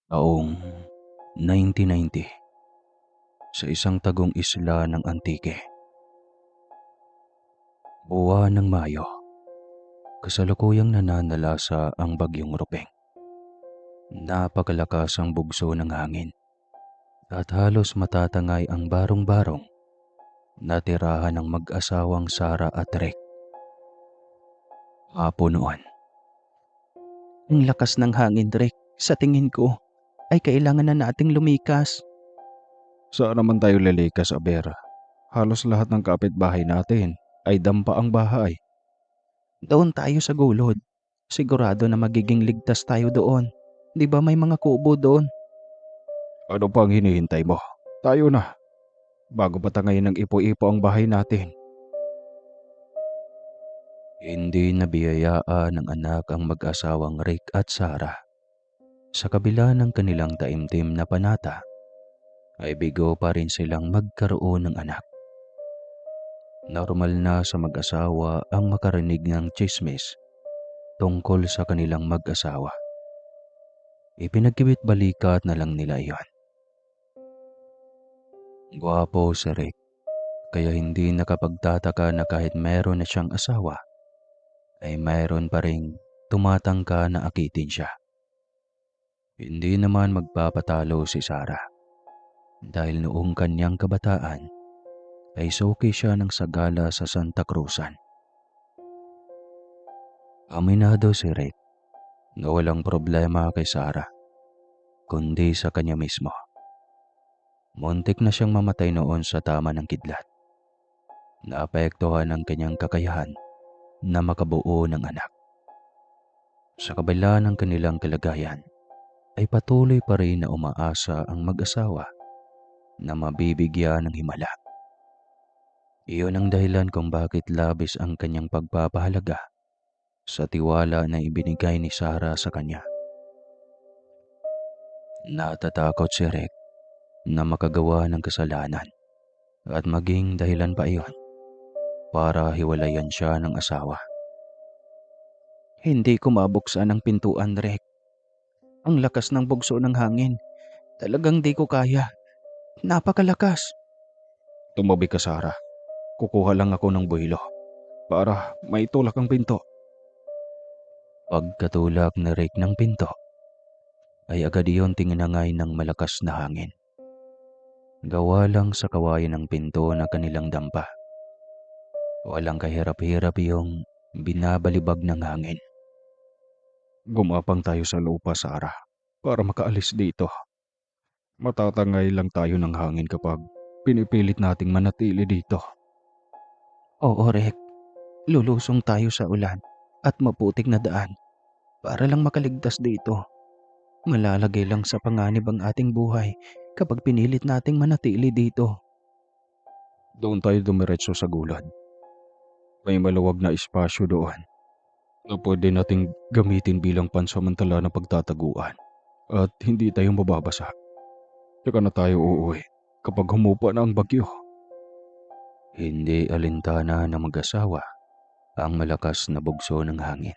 Taong 1990 sa isang tagong isla ng Antique. Buwan ng Mayo, kasalukuyang nananalasa ang bagyong Rupeng. Napakalakas ang bugso ng hangin at halos matatangay ang barong-barong na tirahan ng mag-asawang Sara at Rick. Hapon noon. Ang lakas ng hangin, Rick. Sa tingin ko, ay kailangan na nating lumikas. Saan naman tayo lilikas, Aber? Halos lahat ng kapitbahay natin ay dampa ang bahay. Doon tayo sa gulod. Sigurado na magiging ligtas tayo doon. Di ba may mga kubo doon? Ano pang hinihintay mo? Tayo na. Bago patangayin ng ipo-ipo ang bahay natin. Hindi nabiyayaan ng anak ang mag-asawang Rick at Sarah. Sa kabila ng kanilang taimtim na panata, ay bigo pa rin silang magkaroon ng anak. Normal na sa mag-asawa ang makarinig ng tsismis tungkol sa kanilang mag-asawa. Ipinagkibit balikat na lang nila iyon. Gwapo si Rick, kaya hindi nakapagtataka na kahit meron na siyang asawa, ay mayroon pa ring tumatangka na akitin siya. Hindi naman magpapatalo si Sarah dahil noong kanyang kabataan ay suki siya ng sagala sa Santa Cruzan. Aminado si Rick na walang problema kay Sarah kundi sa kanya mismo. Muntik na siyang mamatay noon sa tama ng kidlat. Naapektuhan ang kanyang kakayahan na makabuo ng anak. Sa kabila ng kanilang kalagayan, ay patuloy pa rin na umaasa ang mag-asawa na mabibigyan ng himala. Iyon ang dahilan kung bakit labis ang kanyang pagpapahalaga sa tiwala na ibinigay ni Sarah sa kanya. Natatakot si Rick na makagawa ng kasalanan at maging dahilan pa iyon para hiwalayan siya ng asawa. Hindi ko mabuksan ang pintuan, Rick. Ang lakas ng bugso ng hangin. Talagang di ko kaya. Napakalakas. Tumabi ka, Sarah. Kukuha lang ako ng buhilo para maitulak ang pinto. Pagkatulak ni Rick ng pinto, ay agad iyon tinginangay ng malakas na hangin. Gawa lang sa kawayan ng pinto na kanilang dampa. Walang kahirap-hirap yung binabalibag ng hangin. Gumapang tayo sa lupa, Sarah, para makaalis dito. Matatangay lang tayo ng hangin kapag pinipilit nating manatili dito. Oo, Rick. Lulusong tayo sa ulan at maputik na daan para lang makaligtas dito. Malalagay lang sa panganib ang ating buhay kapag pinilit nating manatili dito. Doon tayo dumiretso sa gulad. May maluwag na espasyo doon na pwede nating gamitin bilang pansamantala na pagtataguan at hindi tayo mababasa. Tsaka na tayo uuwi kapag humupa na ang bagyo. Hindi alintana ng mag-asawa ang malakas na bugso ng hangin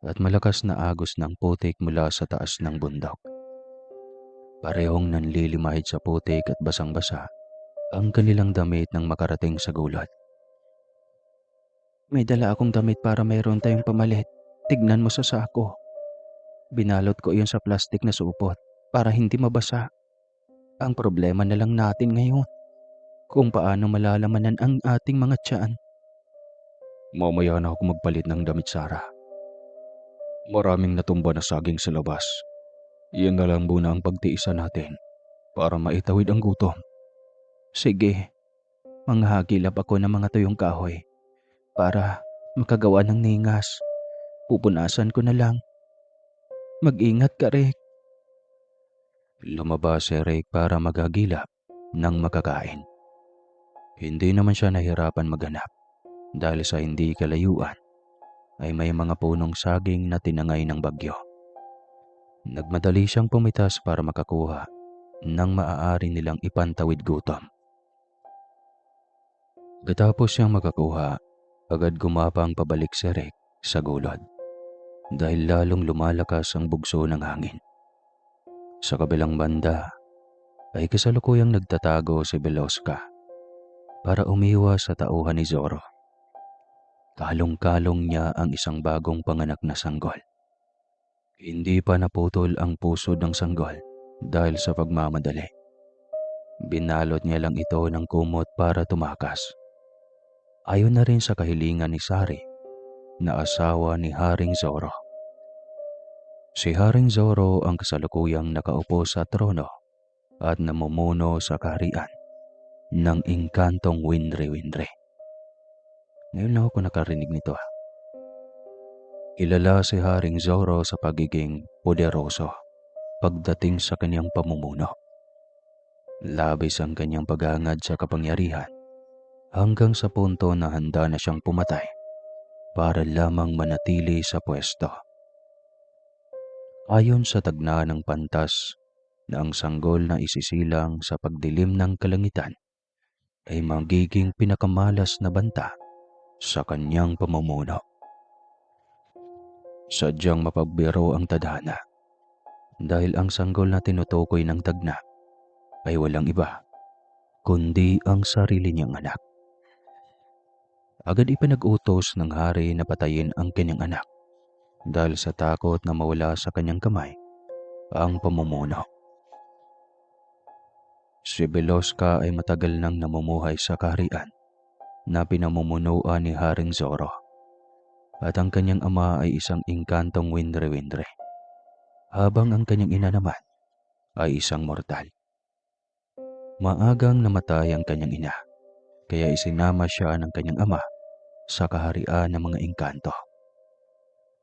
at malakas na agos ng putik mula sa taas ng bundok. Parehong nanlilimahid sa putik at basang-basa ang kanilang damit nang makarating sa gulad. May dala akong damit para mayroon tayong pamalit. Tignan mo sa sako. Binalot ko iyon sa plastik na supot para hindi mabasa. Ang problema na lang natin ngayon, kung paano malalamanan ang ating mga tiyan. Mamaya na ako magpalit ng damit, Sarah. Maraming natumba na saging sa labas. Iyan na lang muna ang pagtiisan natin para maitawid ang gutom. Sige, manghagilap ako ng mga tuyong kahoy para makagawa ng ningas. Pupunasan ko na lang. Mag-ingat ka, Rick. Lumabas si Rick para maghagilap ng makakain. Hindi naman siya nahirapan maghanap dahil sa hindi kalayuan ay may mga punong saging na tinangay ng bagyo. Nagmadali siyang pumitas para makakuha ng maaari nilang ipantawid gutom. Katapos siyang makakuha, agad gumapang pabalik si Rick sa gulod dahil lalong lumalakas ang bugso ng hangin. Sa kabilang banda ay kasalukuyang nagtatago si Veloska para umiwas sa tauhan ni Zoro. Kalong-kalong niya ang isang bagong panganak na sanggol. Hindi pa naputol ang pusod ng sanggol dahil sa pagmamadali. Binalot niya lang ito ng kumot para tumakas. Ayon na rin sa kahilingan ni Sari na asawa ni Haring Zoro. Si Haring Zoro ang kasalukuyang nakaupo sa trono at namumuno sa kaharian ng engkantong Winry-Winry. Ngayon lang ako nakarinig nito. Kilala si Haring Zoro sa pagiging poderoso pagdating sa kanyang pamumuno. Labis ang kanyang paghangad sa kapangyarihan hanggang sa punto na handa na siyang pumatay para lamang manatili sa pwesto. Ayon sa tagna ng pantas na ang sanggol na isisilang sa pagdilim ng kalangitan ay magiging pinakamalas na banta sa kanyang pamumuno. Sadyang mapagbiro ang tadhana dahil ang sanggol na tinutukoy ng tagna ay walang iba kundi ang sarili niyang anak. Agad ipinag-utos ng hari na patayin ang kanyang anak dahil sa takot na mawala sa kanyang kamay ang pamumuno. Si Veloska ay matagal nang namumuhay sa kaharian na pinamumunuan ni Haring Zoro at ang kanyang ama ay isang engkantong Winry-Winry habang ang kanyang ina naman ay isang mortal. Maagang namatay ang kanyang ina kaya isinama siya ng kanyang ama sa kaharian ng mga engkanto.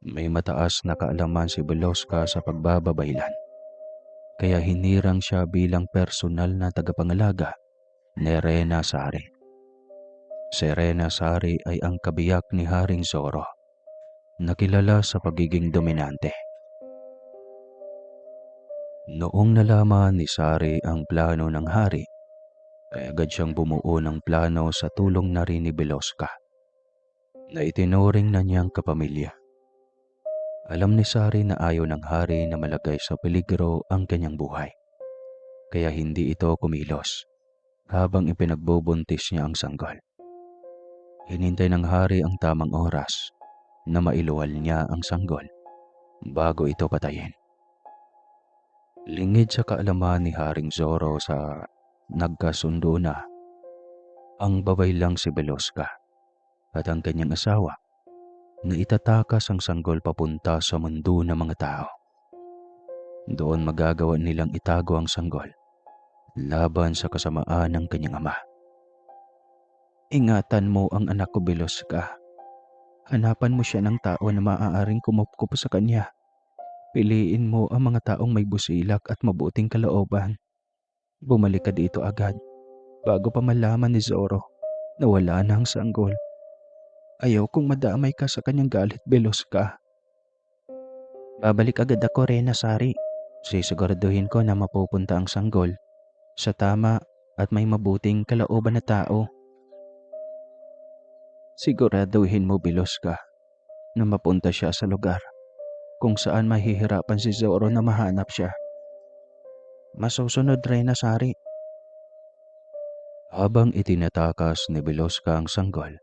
May mataas na kaalaman si Veloska sa pagbababaylan kaya hinirang siya bilang personal na tagapangalaga ni Rena Sari. Si Rena Sari ay ang kabiyak ni Haring Zoro na kilala sa pagiging dominante. Noong nalaman ni Sari ang plano ng hari, ay agad siyang bumuo ng plano sa tulong na rin ni Veloska na itinuring na niyang kapamilya. Alam ni Sari na ayaw ng hari na malagay sa peligro ang kanyang buhay, kaya hindi ito kumilos habang ipinagbubuntis niya ang sanggol. Hinintay ng hari ang tamang oras na mailuwal niya ang sanggol bago ito patayin. Lingid sa kaalaman ni Haring Zoro sa nagkasundo na ang babay lang si Veloska at ang kanyang asawa na itatakas ang sanggol papunta sa mundo ng mga tao. Doon magagawa nilang itago ang sanggol laban sa kasamaan ng kanyang ama. Ingatan mo ang anak ko, Veloska. Hanapan mo siya ng tao na maaaring kumupkup sa kanya. Piliin mo ang mga taong may busilak at mabuting kalooban. Bumalik ka dito agad bago pa malaman ni Zoro na wala na ang sanggol. Ayaw kong madamay ka sa kanyang galit, Veloska. Babalik agad ako, Rena Sari. Sisiguraduhin ko na mapupunta ang sanggol sa tama at may mabuting kalooban na tao. Siguraduhin mo, Veloska, na mapunta siya sa lugar kung saan mahihirapan si Zoro na mahanap siya. Masusunod, Rena Sari. Habang itinatakas ni Veloska ang sanggol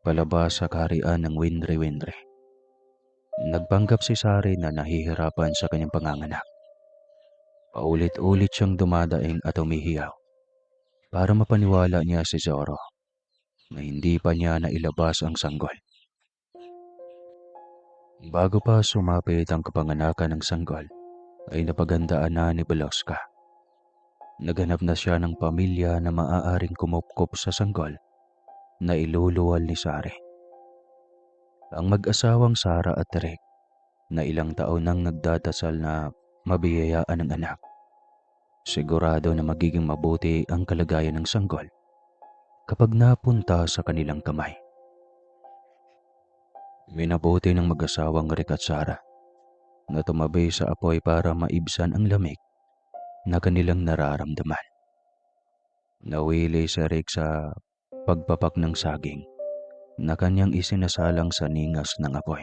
palabas sa kaharian ng Winry-Winry, nagpanggap si Sari na nahihirapan sa kanyang panganganak. Paulit-ulit siyang dumadaing at umihiyaw para mapaniwala niya si Zoro na hindi pa niya nailabas ang sanggol. Bago pa sumapit ang kapanganakan ng sanggol, ay napagandaan na ni Veloska. Naghanap na siya ng pamilya na maaaring kumupkop sa sanggol na iluluwal ni Sari. Ang mag-asawang Sara at Derek na ilang taon nang nagdadasal na mabiyayaan ng anak. Sigurado na magiging mabuti ang kalagayan ng sanggol kapag napunta sa kanilang kamay. Minabuti ng mag-asawang Rick at Sara na tumabi sa apoy para maibsan ang lamig na kanilang nararamdaman. Nawili si Rick sa pagpapak ng saging na kanyang isinasalang sa ningas ng apoy.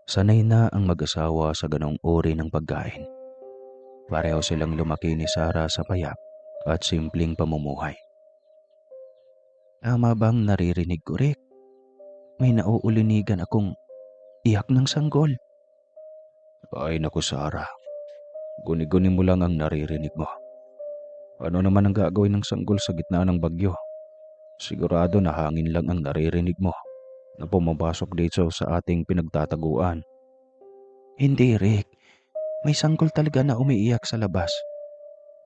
Sanay na ang mag-asawa sa ganong uri ng pagkain Pareho silang lumaki ni Sarah sa payak at simpleng pamumuhay. Tama bang naririnig ko, Rick? May nauulinigan akong iyak ng sanggol. Ay naku Sarah, guni-guni mo lang ang naririnig mo. Ano naman ang gagawin ng sanggol sa gitna ng bagyo? Sigurado na hangin lang ang naririnig mo na pumapasok dito sa ating pinagtataguan. Hindi, Rick. May sanggol talaga na umiiyak sa labas.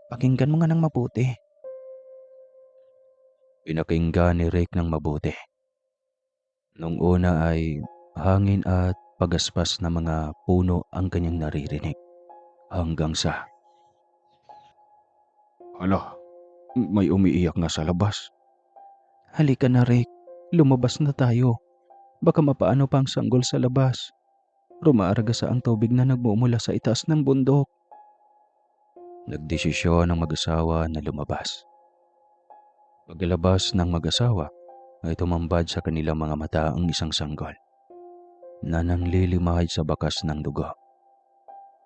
Pakinggan mo nga ng mabuti. Pinakinggan ni Rick ng mabuti. Nung una ay hangin at pagaspas na mga puno ang kanyang naririnig. Hanggang sa, hala, may umiiyak nga sa labas. Halika na, Rick. Lumabas na tayo. Baka mapaano pa ang sanggol sa labas. Rumaaragasa ang tubig na nagmumula sa itaas ng bundok. Nagdesisyon ang mag-asawa na lumabas. Paglabas ng mag-asawa ay tumambad sa kanilang mga mata ang isang sanggol na nanglilimahid sa bakas ng dugo.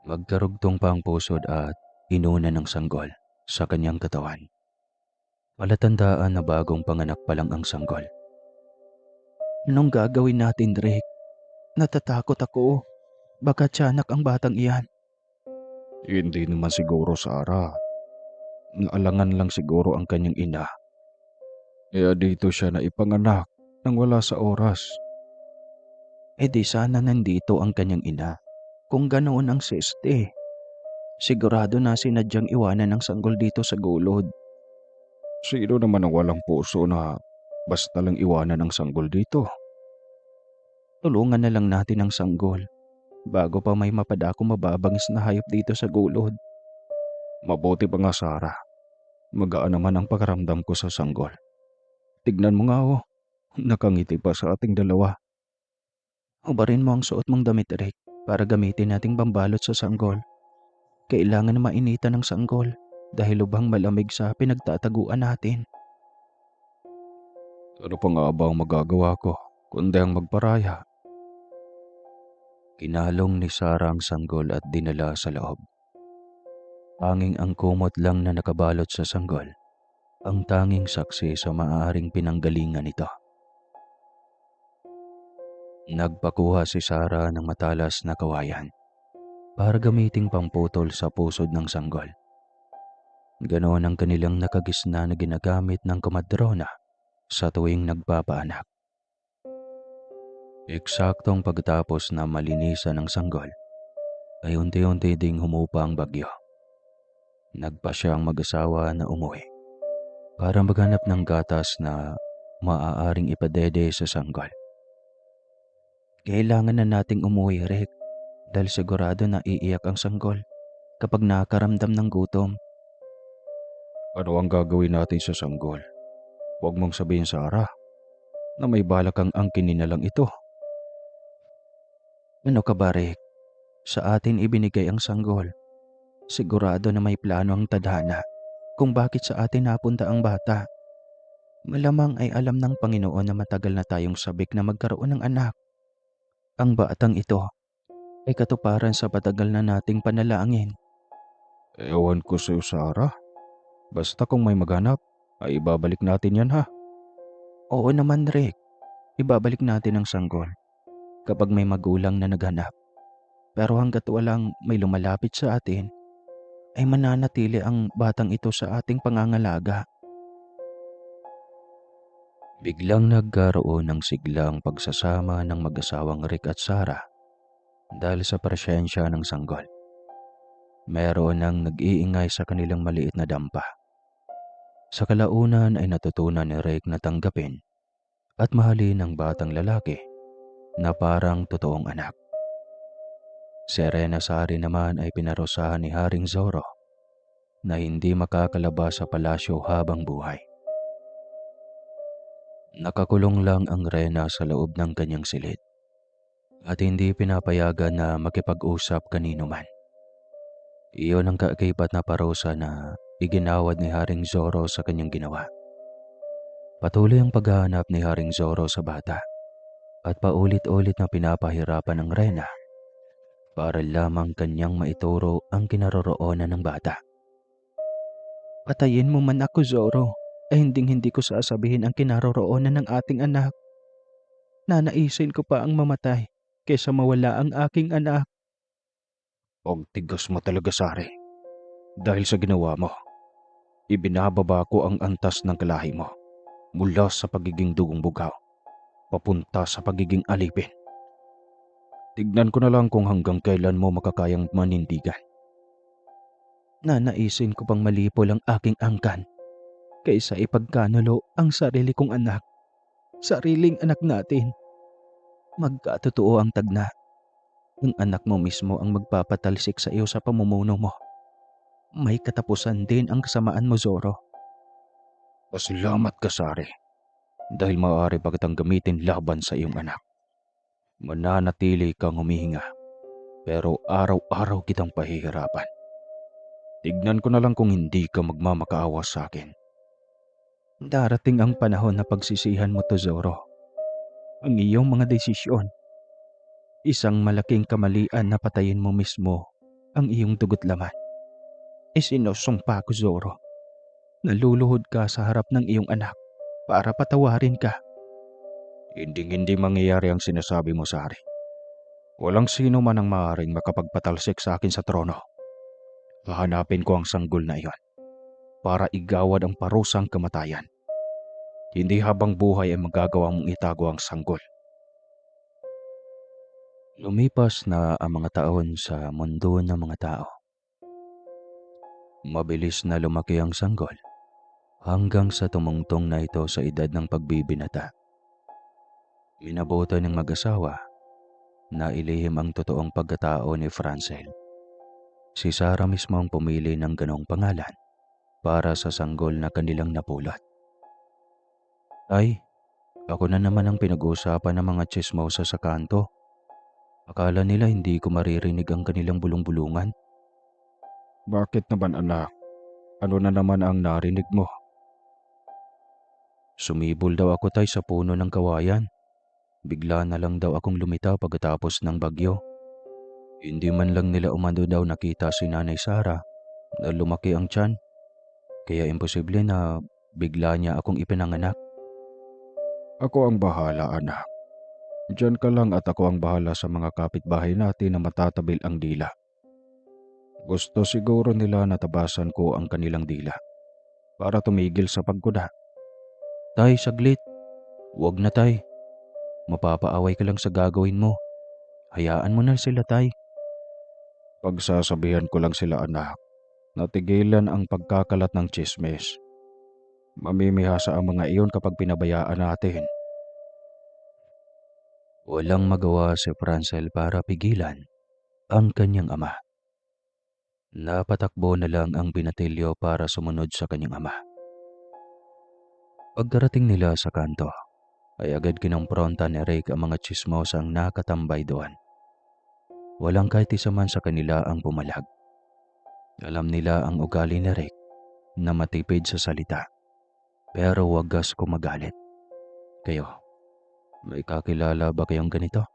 Magkarugtong pa ang pusod at inuna ng sanggol sa kanyang katawan. Palatandaan na bagong panganak pa lang ang sanggol. Anong gagawin natin, Rick? Natatakot ako. Baka tiyanak ang batang iyan. Hindi naman siguro, Sarah. Naalangan lang siguro ang kanyang ina. Kaya dito siya na ipanganak nang wala sa oras. E di sana nandito ang kanyang ina. Kung ganoon ang siste. Sigurado na sinadyang iwanan ng sanggol dito sa gulod. Sino naman ang walang puso na basta lang iwanan ang sanggol dito? Tulungan na lang natin ang sanggol. Bago pa may mapadako mababangis na hayop dito sa gulod. Mabuti pa nga, Sarah. Magaan naman ang pakaramdam ko sa sanggol. Tignan mo nga oh, nakangiti pa sa ating dalawa. Hubarin mo ang suot mong damit, Rick, para gamitin nating pambalot sa sanggol. Kailangan na mainitan ng sanggol dahil lubhang malamig sa pinagtataguan natin. Ano pa nga ba ang magagawa ko kundi ang magparaya? Kinalong ni Sarah ang sanggol at dinala sa loob. Tanging ang kumot lang na nakabalot sa sanggol ang tanging saksi sa maaaring pinanggalingan nito. Nagpakuha si Sarah ng matalas na kawayan para gamiting pamputol sa pusod ng sanggol. Ganoon ang kanilang nakagisna na ginagamit ng komadrona sa tuwing nagpapaanak. Eksaktong pagkatapos na malinisan ng sanggol, ay unti-unti ding humupa ang bagyo. Nagpa siyang mag-asawa na umuwi para maghanap ng gatas na maaaring ipadede sa sanggol. Kailangan na nating umuwi, Rick, dahil sigurado na iiyak ang sanggol kapag nakakaramdam ng gutom. Ano ang gagawin natin sa sanggol? Huwag mong sabihin, Sarah, na may balak kang angkinin na lang ito. Ano ka ba, Rick? Sa atin ibinigay ang sanggol. Sigurado na may plano ang tadhana kung bakit sa atin napunta ang bata. Malamang ay alam ng Panginoon na matagal na tayong sabik na magkaroon ng anak. Ang batang ito ay katuparan sa patagal na nating panalangin. Ewan ko sa'yo, Sarah. Basta kung may maghanap, ay ibabalik natin yan ha. Oo naman, Rick. Ibabalik natin ang sanggol kapag may magulang na naghanap. Pero hanggat walang may lumalapit sa atin, ay mananatili ang batang ito sa ating pangangalaga. Biglang nagkaroon ng siglang pagsasama ng mag-asawang Rick at Sarah dahil sa presensya ng sanggol. Meron nang nag-iingay sa kanilang maliit na dampa. Sa kalaunan ay natutunan ni Rick na tanggapin at mahalin ang batang lalaki na parang totoong anak. Si Rena Sari naman ay pinarusahan ni Haring Zorro na hindi makakalabas sa palasyo habang buhay. Nakakulong lang ang Rena sa loob ng kanyang silid at hindi pinapayagan na makipag-usap kanino man. Iyon ang kaakibat na parusa na iginawad ni Haring Zorro sa kanyang ginawa. Patuloy ang paghahanap ni Haring Zorro sa bata at paulit-ulit na pinapahirapan ng Rena para lamang kanyang maituro ang kinaroroonan ng bata. Patayin mo man ako, Zoro, ay hinding-hindi ko sasabihin ang kinaroroonan ng ating anak. Nanaisin ko pa ang mamatay kaysa mawala ang aking anak. Og tigas mo talaga, Sari. Dahil sa ginawa mo, ibinababa ko ang antas ng kalahi mo mula sa pagiging dugong bugaw papunta sa pagiging alipin. Tignan ko na lang kung hanggang kailan mo makakayang manindigan. Nanaisin ko pang malipol ang aking angkan kaysa ipagkanulo ang sarili kong anak. Sariling anak natin. Magkatotoo ang tagna. Ang anak mo mismo ang magpapatalsik sa iyo sa pamumuno mo. May katapusan din ang kasamaan mo, Zoro. Pasalamat ka, Sari, dahil maaari pa kitang gamitin laban sa iyong anak. Mananatili kang humihinga, pero araw-araw kitang pahihirapan. Tignan ko na lang kung hindi ka magmamakaawa sa akin. Darating ang panahon na pagsisihan mo to, Zoro. Ang iyong mga desisyon. Isang malaking kamalian na patayin mo mismo ang iyong dugo't laman. Isinusumpa ko, Zoro. Naluluhod ka sa harap ng iyong anak para patawarin ka. Hindi mangyayari ang sinasabi mo, Sari. Walang sino man ang maaaring makapagpatalsik sa akin sa trono. Hahanapin ko ang sanggol na iyon para igawad ang parusang kamatayan. Hindi habang buhay ay magagawa mong itago ang sanggol. Lumipas na ang mga taon sa mundo ng mga tao. Mabilis na lumaki ang sanggol hanggang sa tumungtong na ito sa edad ng pagbibinata. Minabutan ng mag-asawa na ilihim ang totoong pagkatao ni Francel. Si Sarah mismo ang pumili ng ganong pangalan para sa sanggol na kanilang napulot. Ay, ako na naman ang pinag-uusapan ng mga tsismosa sa kanto. Akala nila hindi ko maririnig ang kanilang bulong-bulungan. Bakit naman, anak? Ano na naman ang narinig mo? Sumibol daw ako tay sa puno ng kawayan. Bigla na lang daw akong lumitaw pagkatapos ng bagyo. Hindi man lang nila umano daw nakita si Nanay Sara na lumaki ang tiyan. Kaya imposible na bigla niya akong ipinanganak. Ako ang bahala, anak. Diyan ka lang at ako ang bahala sa mga kapitbahay natin na matatabil ang dila. Gusto siguro nila natabasan ko ang kanilang dila para tumigil sa pagkuda. Tay, saglit. Huwag na tay. Mapapaaway ka lang sa gagawin mo. Hayaan mo na sila, tay. Pagsasabihan ko lang sila, anak, na tigilan ang pagkakalat ng tsismis. Mamimihasa ang mga iyon kapag pinabayaan natin. Walang magawa si Francel para pigilan ang kanyang ama. Napatakbo na lang ang binatilyo para sumunod sa kanyang ama. Pagkarating nila sa kanto, ay agad kinompronta ni Rick ang mga tsismosang nakatambay doon. Walang kahit isa man sa kanila ang pumalag. Alam nila ang ugali ni Rick na matipid sa salita, pero wagas kumagalit. Kayo, may kakilala ba kayong ganito?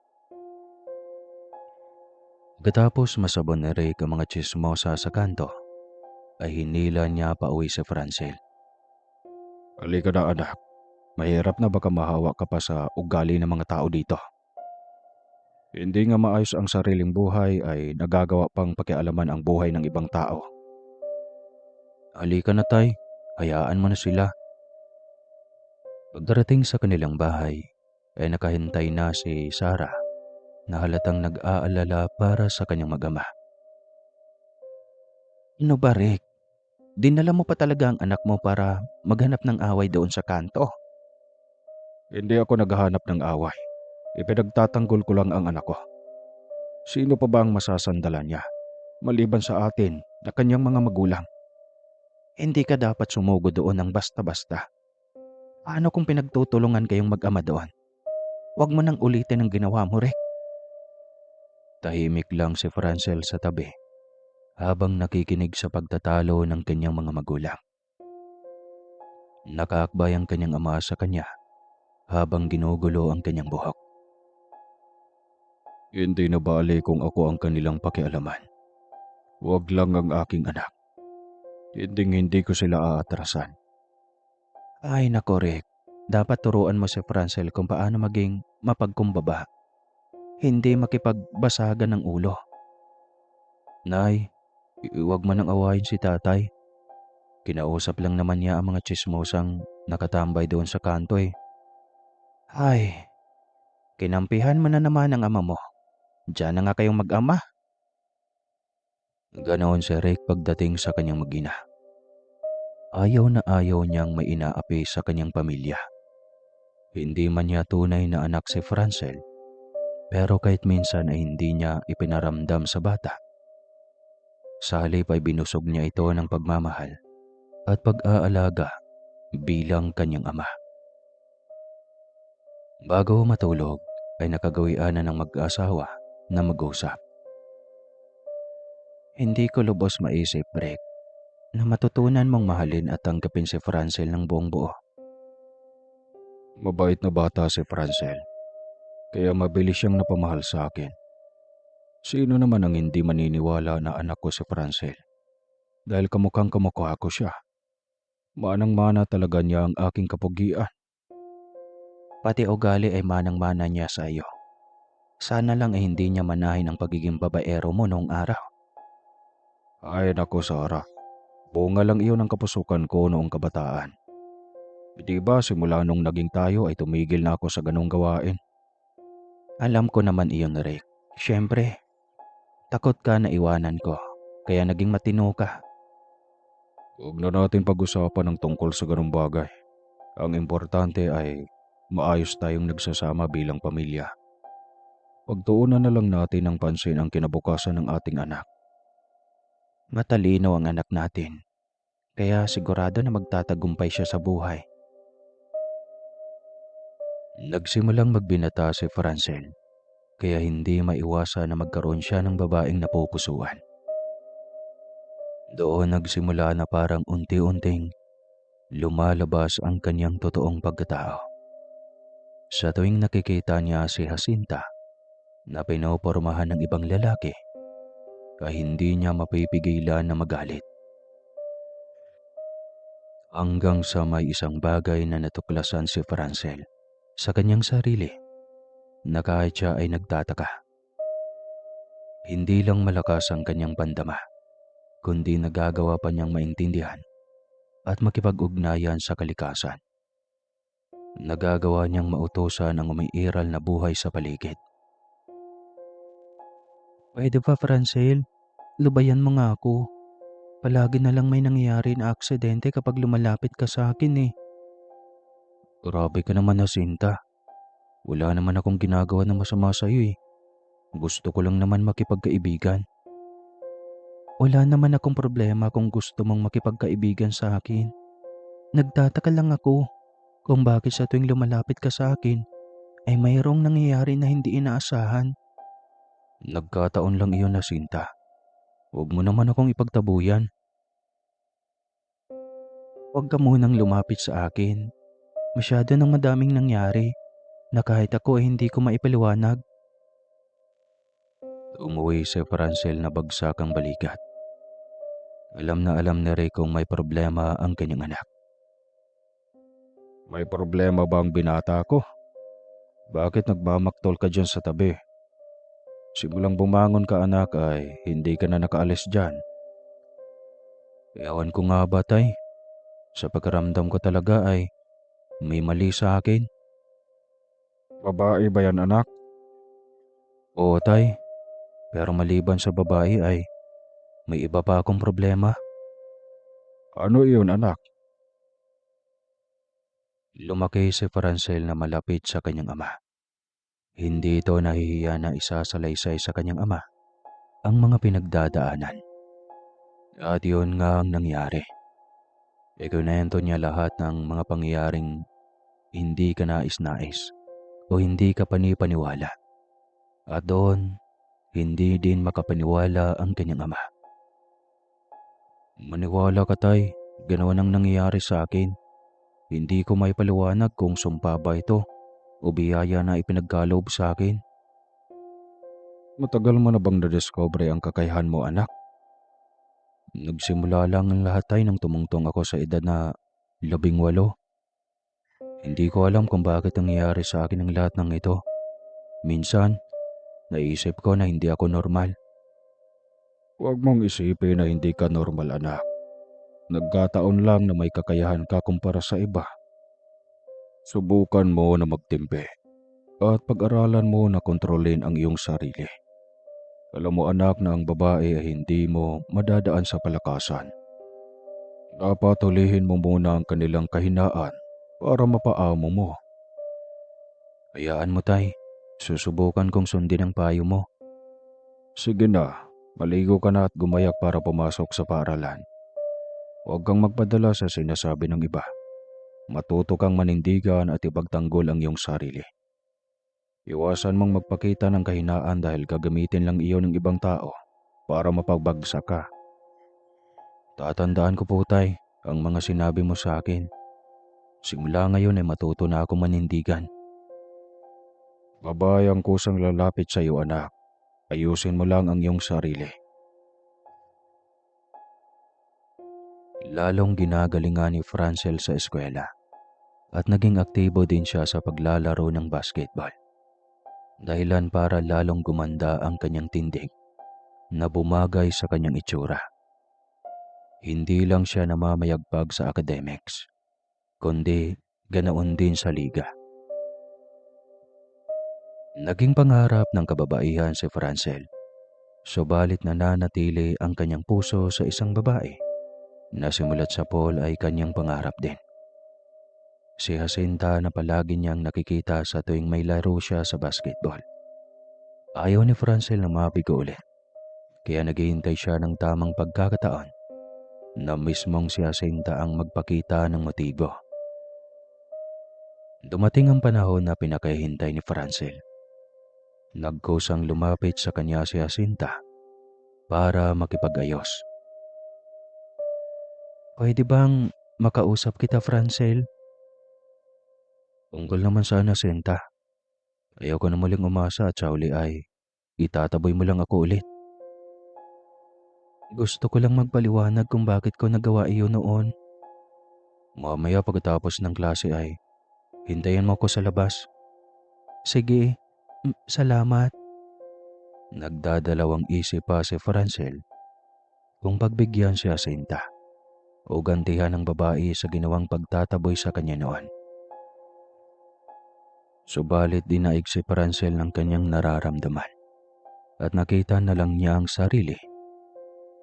Pagkatapos masabon ni Rick ang mga tsismosa sa kanto, ay hinila niya pauwi si Francel. Halika na, anak. Mahirap na baka mahawa ka pa sa ugali ng mga tao dito. Hindi nga maayos ang sariling buhay ay nagagawa pang pakialaman ang buhay ng ibang tao. Halika na tay, hayaan mo na sila. Pagdarating sa kanilang bahay, ay nakahintay na si Sarah na halatang nag-aalala para sa kanyang mag-ama. Ano ba, Rick? Dinala mo pa talaga ang anak mo para maghanap ng away doon sa kanto? Hindi ako naghahanap ng away. Ipinagtatanggol ko lang ang anak ko. Sino pa ba ang masasandalan niya, maliban sa atin na kanyang mga magulang? Hindi ka dapat sumugo doon ng basta-basta. Paano kung pinagtutulungan kayong mag-ama doon? Huwag mo nang ulitin ang ginawa mo, Rick. Tahimik lang si Francel sa tabi habang nakikinig sa pagtatalo ng kanyang mga magulang. Nakaakbay ang kanyang ama sa kanya habang ginugulo ang kanyang buhok. Hindi na bale kung ako ang kanilang pakialaman. Huwag lang ang aking anak. Hindi ko sila aatrasan. Ay nako Rick, dapat turuan mo si Francel kung paano maging mapagkumbaba, hindi makipagbasagan ng ulo. Nay, huwag mo nang awayin si tatay. Kinausap lang naman niya ang mga tsismosang nakatambay doon sa kanto eh. Ay, kinampihan mo na naman ang ama mo. Diyan na nga kayong mag-ama. Ganoon si Rick pagdating sa kanyang mag-ina. Ayaw na ayaw niyang may inaapi sa kanyang pamilya. Hindi man niya tunay na anak si Francel, pero kahit minsan ay hindi niya ipinaramdam sa bata. Sa halip ay binusog niya ito ng pagmamahal at pag-aalaga bilang kanyang ama. Bago matulog ay nakagawian na ng mag-asawa na mag-usap. Hindi ko lubos maisip, Rick, na matutunan mong mahalin at tanggapin si Francel ng buong buo. Mabait na bata si Francel, kaya mabilis siyang napamahal sa akin. Sino naman ang hindi maniniwala na anak ko si Francel? Dahil kamukhang kamukha ko siya. Manang-mana talaga niya ang aking kapugian. Pati ugali ay manang-mana niya sa iyo. Sana lang ay hindi niya manahin ang pagiging babaero mo noong araw. Ay nako Sarah, bunga lang iyon ang kapusukan ko noong kabataan. Di ba simula nung naging tayo ay tumigil na ako sa ganong gawain? Alam ko naman iyon, Rick. Siyempre, takot ka na iwanan ko, kaya naging matino ka. Huwag na natin pag-usapan ng tungkol sa ganong bagay. Ang importante ay maayos tayong nagsasama bilang pamilya. Pagtuunan na lang natin ng pansin ang kinabukasan ng ating anak. Matalino ang anak natin, kaya sigurado na magtatagumpay siya sa buhay. Nagsimulang magbinata si Francel, kaya hindi maiwasan na magkaroon siya ng babaeng napupusuan. Doon nagsimula na parang unti-unting lumalabas ang kanyang totoong pagkatao. Sa tuwing nakikita niya si Jacinta na pinopormahan ng ibang lalaki, ay hindi niya mapipigilan na magalit. Hanggang sa may isang bagay na natuklasan si Francel sa kanyang sarili na kahit siya ay nagtataka. Hindi lang malakas ang kanyang pandama, kundi nagagawa pa niyang maintindihan at makipag-ugnayan sa kalikasan. Nagagawa niyang mautusan ang umiiral na buhay sa paligid. Pwede ba, Francel? Lubayan mo nga ako. Palagi na lang may nangyayari na aksidente kapag lumalapit ka sa akin eh. Grabe ka naman, Jacinta. Wala naman akong ginagawa na masama sa'yo eh. Gusto ko lang naman makipagkaibigan. Wala naman akong problema kung gusto mong makipagkaibigan sa akin. Nagtataka lang ako kung bakit sa tuwing lumalapit ka sa akin ay mayroong nangyayari na hindi inaasahan. Nagkataon lang iyon, Jacinta. Huwag mo naman akong ipagtabuyan. Huwag ka munang lumapit sa akin. Masyado nang madaming nangyari na kahit ako ay hindi ko maipaliwanag. Umuwi si Francel na bagsak ang balikat. Alam na alam ni Ray kung may problema ang kanyang anak. May problema ba ang binata ko? Bakit nagmamaktol ka dyan sa tabi? Simulang bumangon ka anak ay hindi ka na nakaalis dyan. Ewan ko nga ba tay, sa pagkaramdam ko talaga ay may mali sa akin. Babae ba yan anak? Oo tay, pero maliban sa babae ay may iba pa akong problema. Ano iyon anak? Lumaki si Francel na malapit sa kanyang ama. Hindi ito nahihiya na isasalaysay sa kanyang ama ang mga pinagdadaanan. At yun nga ang nangyari. Ikunento niya lahat ng mga pangyayaring hindi ka nais-nais o hindi ka panipaniwala. At doon, hindi din makapaniwala ang kanyang ama. Maniwala ka tay, ganoon ang nangyayari sa akin. Hindi ko may paliwanag kung sumpa ba ito o biyaya na ipinagkaloob sa akin. Matagal mo na bang nadiscover ang kakayahan mo, anak? Nagsimula lang ang lahat ay nang tumungtong ako sa edad na 18. Hindi ko alam kung bakit nangyayari sa akin ang lahat ng ito. Minsan, naisip ko na hindi ako normal. Huwag mong isipin na hindi ka normal, anak. Nagkataon lang na may kakayahan ka kumpara sa iba. Subukan mo na magtimpe at pag-aralan mo na kontrolin ang iyong sarili. Alam mo, anak, na ang babae ay hindi mo madadaan sa palakasan. Dapat hulihin mo muna ang kanilang kahinaan para mapaamo mo. Hayaan mo tay, susubukan kong sundin ang payo mo. Sige na, maligo ka na at gumayak para pumasok sa paaralan. Huwag kang magpadala sa sinasabi ng iba. Matuto kang manindigan at ipagtanggol ang iyong sarili. Iwasan mong magpakita ng kahinaan dahil gagamitin lang iyon ng ibang tao para mapagbagsak ka. Tatandaan ko po tay, ang mga sinabi mo sa akin. Simula ngayon ay matuto na ako manindigan. Babae ang kusang lalapit sa iyo, anak. Ayusin mo lang ang iyong sarili. Lalong ginagalingan ni Francel sa eskwela at naging aktibo din siya sa paglalaro ng basketball. Dahilan para lalong gumanda ang kanyang tindig na bumagay sa kanyang itsura. Hindi lang siya namamayagpag sa academics, kundi ganoon din sa liga. Naging pangarap ng kababaihan si Francel, subalit nananatili ang kanyang puso sa isang babae na simulat sa Paul ay kanyang pangarap din. Si Jacinta na palagi niyang nakikita sa tuwing may laro siya sa basketball. Ayaw ni Francel na mabigo ulit, kaya naghihintay siya ng tamang pagkakataon na mismong si Jacinta ang magpakita ng motibo. Dumating ang panahon na pinakahihintay ni Francel. Nagkusang lumapit sa kanya si Jacinta para makipag-ayos. Pwede bang makausap kita, Francel? Tungkol naman sana, Jacinta. Ayaw ko na muling umasa at sa uli ay itataboy mo lang ako ulit. Gusto ko lang magpaliwanag kung bakit ko nagawa iyon noon. Mamaya pagkatapos ng klase ay hintayin mo ko sa labas. Sige, salamat. Nagdadalawang isip pa si Francel kung pagbigyan si Jacinta o gantihan ng babae sa ginawang pagtataboy sa kanya noon. Subalit dinaig si Francel ng kanyang nararamdaman at nakita na lang niya ang sarili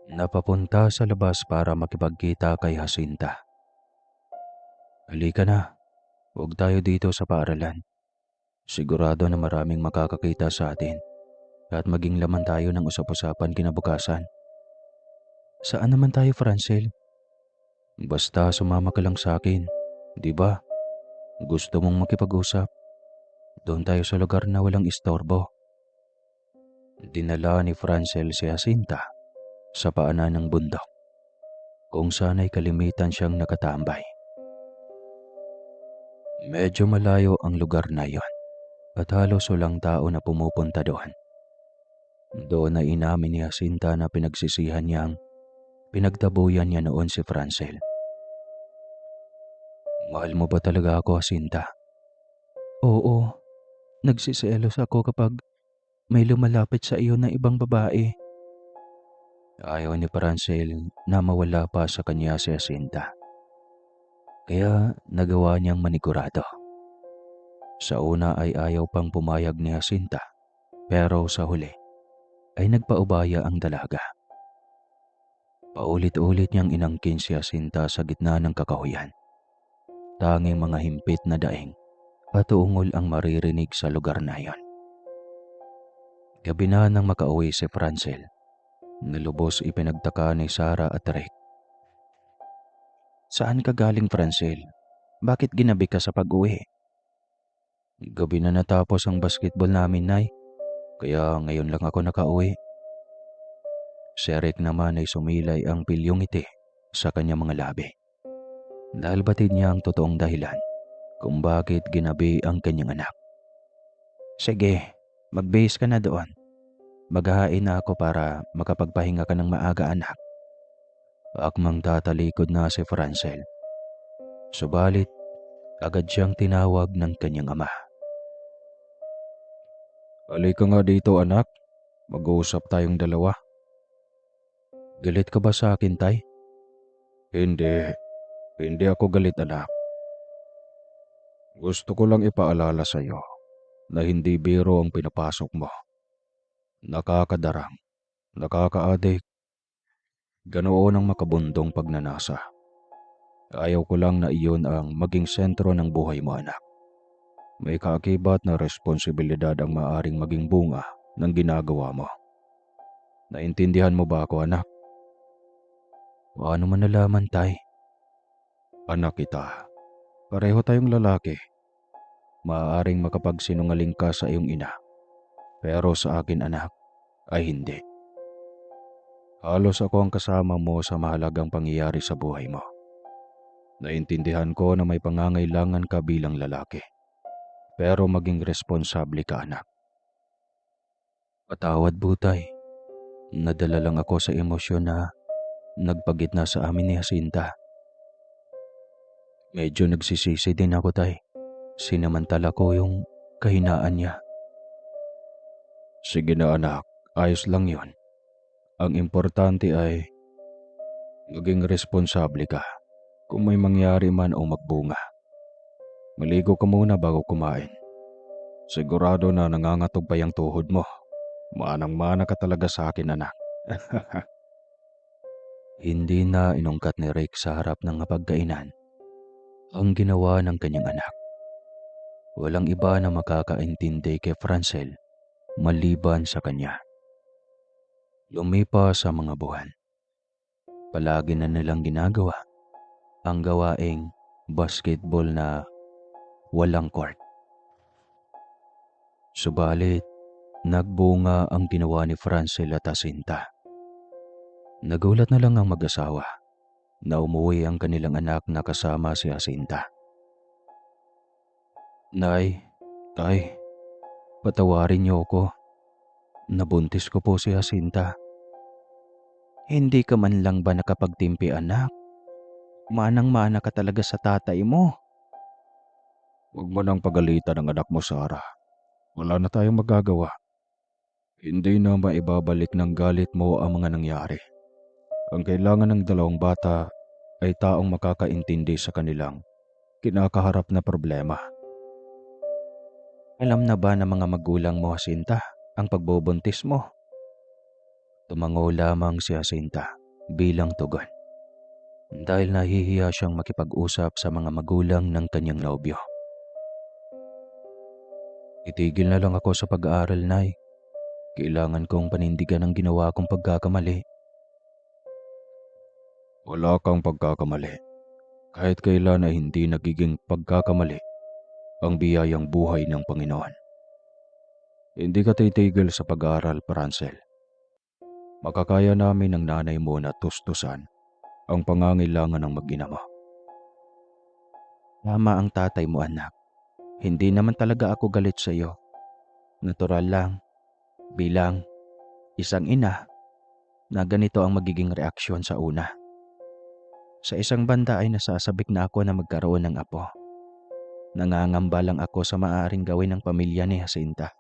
na papunta sa labas para makipagkita kay Jacinta. Halika na, huwag tayo dito sa paaralan. Sigurado na maraming makakakita sa atin at maging laman tayo ng usap-usapan kinabukasan. Saan naman tayo, Francel? Basta sumama ka lang sa akin, di ba? Gusto mong makipag-usap? Doon tayo sa lugar na walang istorbo. Dinala ni Francel si Jacinta sa paanan ng bundok, kung saan ay kalimitan siyang nakatambay. Medyo malayo ang lugar na iyon at halos walang tao na pumupunta doon. Doon ay inamin ni Jacinta na pinagsisihan niyang pinagtabuyan niya noon si Francel. Mahal mo ba talaga ako, Jacinta? Oo, nagsiselos ako kapag may lumalapit sa iyo na ibang babae. Ayaw ni Francel na mawala pa sa kanya si Jacinta. Kaya nagawa niyang manigurado. Sa una ay ayaw pang pumayag ni Jacinta, pero sa huli ay nagpaubaya ang dalaga. Paulit-ulit niyang inangkin si Jacinta sa gitna ng kakahuyan. Tanging mga himpit na daing at ungol ang maririnig sa lugar na iyon. Gabi na nang makauwi si Francel, nalubos ipinagtaka ni Sarah at Rick. Saan ka galing, Francel? Bakit ginabi ka sa pag-uwi? Gabi na natapos ang basketball namin, Nay. Kaya ngayon lang ako nakauwi. Si Rick naman ay sumilay ang pilyong ngiti sa kanyang mga labi. Dahil batid niya ang totoong dahilan kung bakit ginabi ang kanyang anak. Sige, mag-base ka na doon. Maghahain na ako para makapagpahinga ka ng maaga, anak. Akmang tatalikod na si Francel. Subalit, agad siyang tinawag ng kanyang ama. Halika nga dito anak, mag-uusap tayong dalawa. Galit ka ba sa akin, tay? Hindi, hindi ako galit anak. Gusto ko lang ipaalala sa iyo na hindi biro ang pinapasok mo. Nakakadarang, nakakaadik, ganoon ang makabundong pagnanasa. Ayaw ko lang na iyon ang maging sentro ng buhay mo anak. May kaakibat na responsibilidad ang maaring maging bunga ng ginagawa mo. Naintindihan mo ba ako anak? Paano mo nalaman, tay? Anak kita, pareho tayong lalaki. Maaaring makapagsinungaling ka sa iyong ina, pero sa akin anak ay hindi. Halos ako ang kasama mo sa mahalagang pangyayari sa buhay mo. Naintindihan ko na may pangangailangan ka bilang lalaki, pero maging responsable ka anak. Patawad po, tay. Nadala lang ako sa emosyon na nagpagitna sa amin ni Jacinta. Medyo nagsisisi din ako, tay. Sinamantala ko yung kahinaan niya. Sige na anak, ayos lang yon. Ang importante ay maging responsable ka kung may mangyari man o magbunga. Maligo ka muna bago kumain. Sigurado na nangangatog pa yung tuhod mo. Manang-mana ka talaga sa akin anak. Hindi na inungkat ni Rick sa harap ng hapagkainan ang ginawa ng kanyang anak. Walang iba na makakaintindi kay Francel maliban sa kanya. Lumipas sa mga buwan. Palagi na nilang ginagawa ang gawaing basketball na walang court. Subalit, nagbunga ang ginawa ni Francel at Jacinta. Nagulat na lang ang mag-asawa na umuwi ang kanilang anak na kasama si Jacinta. Nay, tay, patawarin niyo ako. Nabuntis ko po si Jacinta. Hindi ka man lang ba nakapagtimpi, anak? Manang-mana ka talaga sa tatay mo. Huwag mo nang pagalitan ang anak mo, Sarah. Wala na tayong magagawa. Hindi na maibabalik ng galit mo ang mga nangyari. Ang kailangan ng dalawang bata ay taong makakaintindi sa kanilang kinakaharap na problema. Alam na ba ng mga magulang mo, Jacinta, ang pagbubuntis mo? Tumango lamang si Jacinta bilang tugon. Dahil nahihiya siyang makipag-usap sa mga magulang ng kanyang nobyo. Itigil na lang ako sa pag-aaral, Nay. Kailangan kong panindigan ang ginawa kong pagkakamali. Wala kang pagkakamali. Kahit kailan ay hindi nagiging pagkakamali ang biyayang buhay ng Panginoon. Hindi ka titigil sa pag-aaral, Francel. Makakaya namin ng nanay mo na tustusan ang pangangailangan ng mag-ina mo. Tama ang tatay mo, anak. Hindi naman talaga ako galit sa iyo. Natural lang, bilang isang ina, na ganito ang magiging reaksyon sa una. Sa isang banda ay nasasabik na ako na magkaroon ng apo. Nangangamba lang ako sa maaaring gawin ng pamilya ni Jacinta.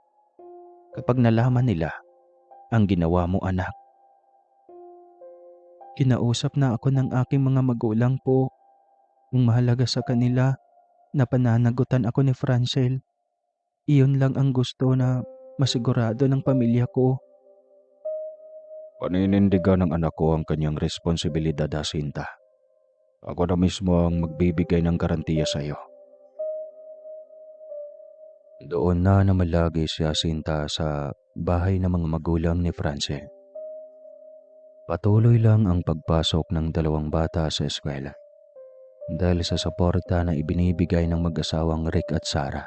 Kapag nalaman nila ang ginawa mo, anak. Kinausap na ako ng aking mga magulang po. Ang mahalaga sa kanila na pananagutan ako ni Francel. Iyon lang ang gusto na masigurado ng pamilya ko. Paninindigan ng anak ko ang kanyang responsibilidad, Jacinta. Ako na mismo ang magbibigay ng garantiya sa iyo. Doon na namalagi si Jacinta sa bahay ng mga magulang ni Francel. Patuloy lang ang pagpasok ng dalawang bata sa eskwela dahil sa suporta na ibinibigay ng mag-asawang Rick at Sarah.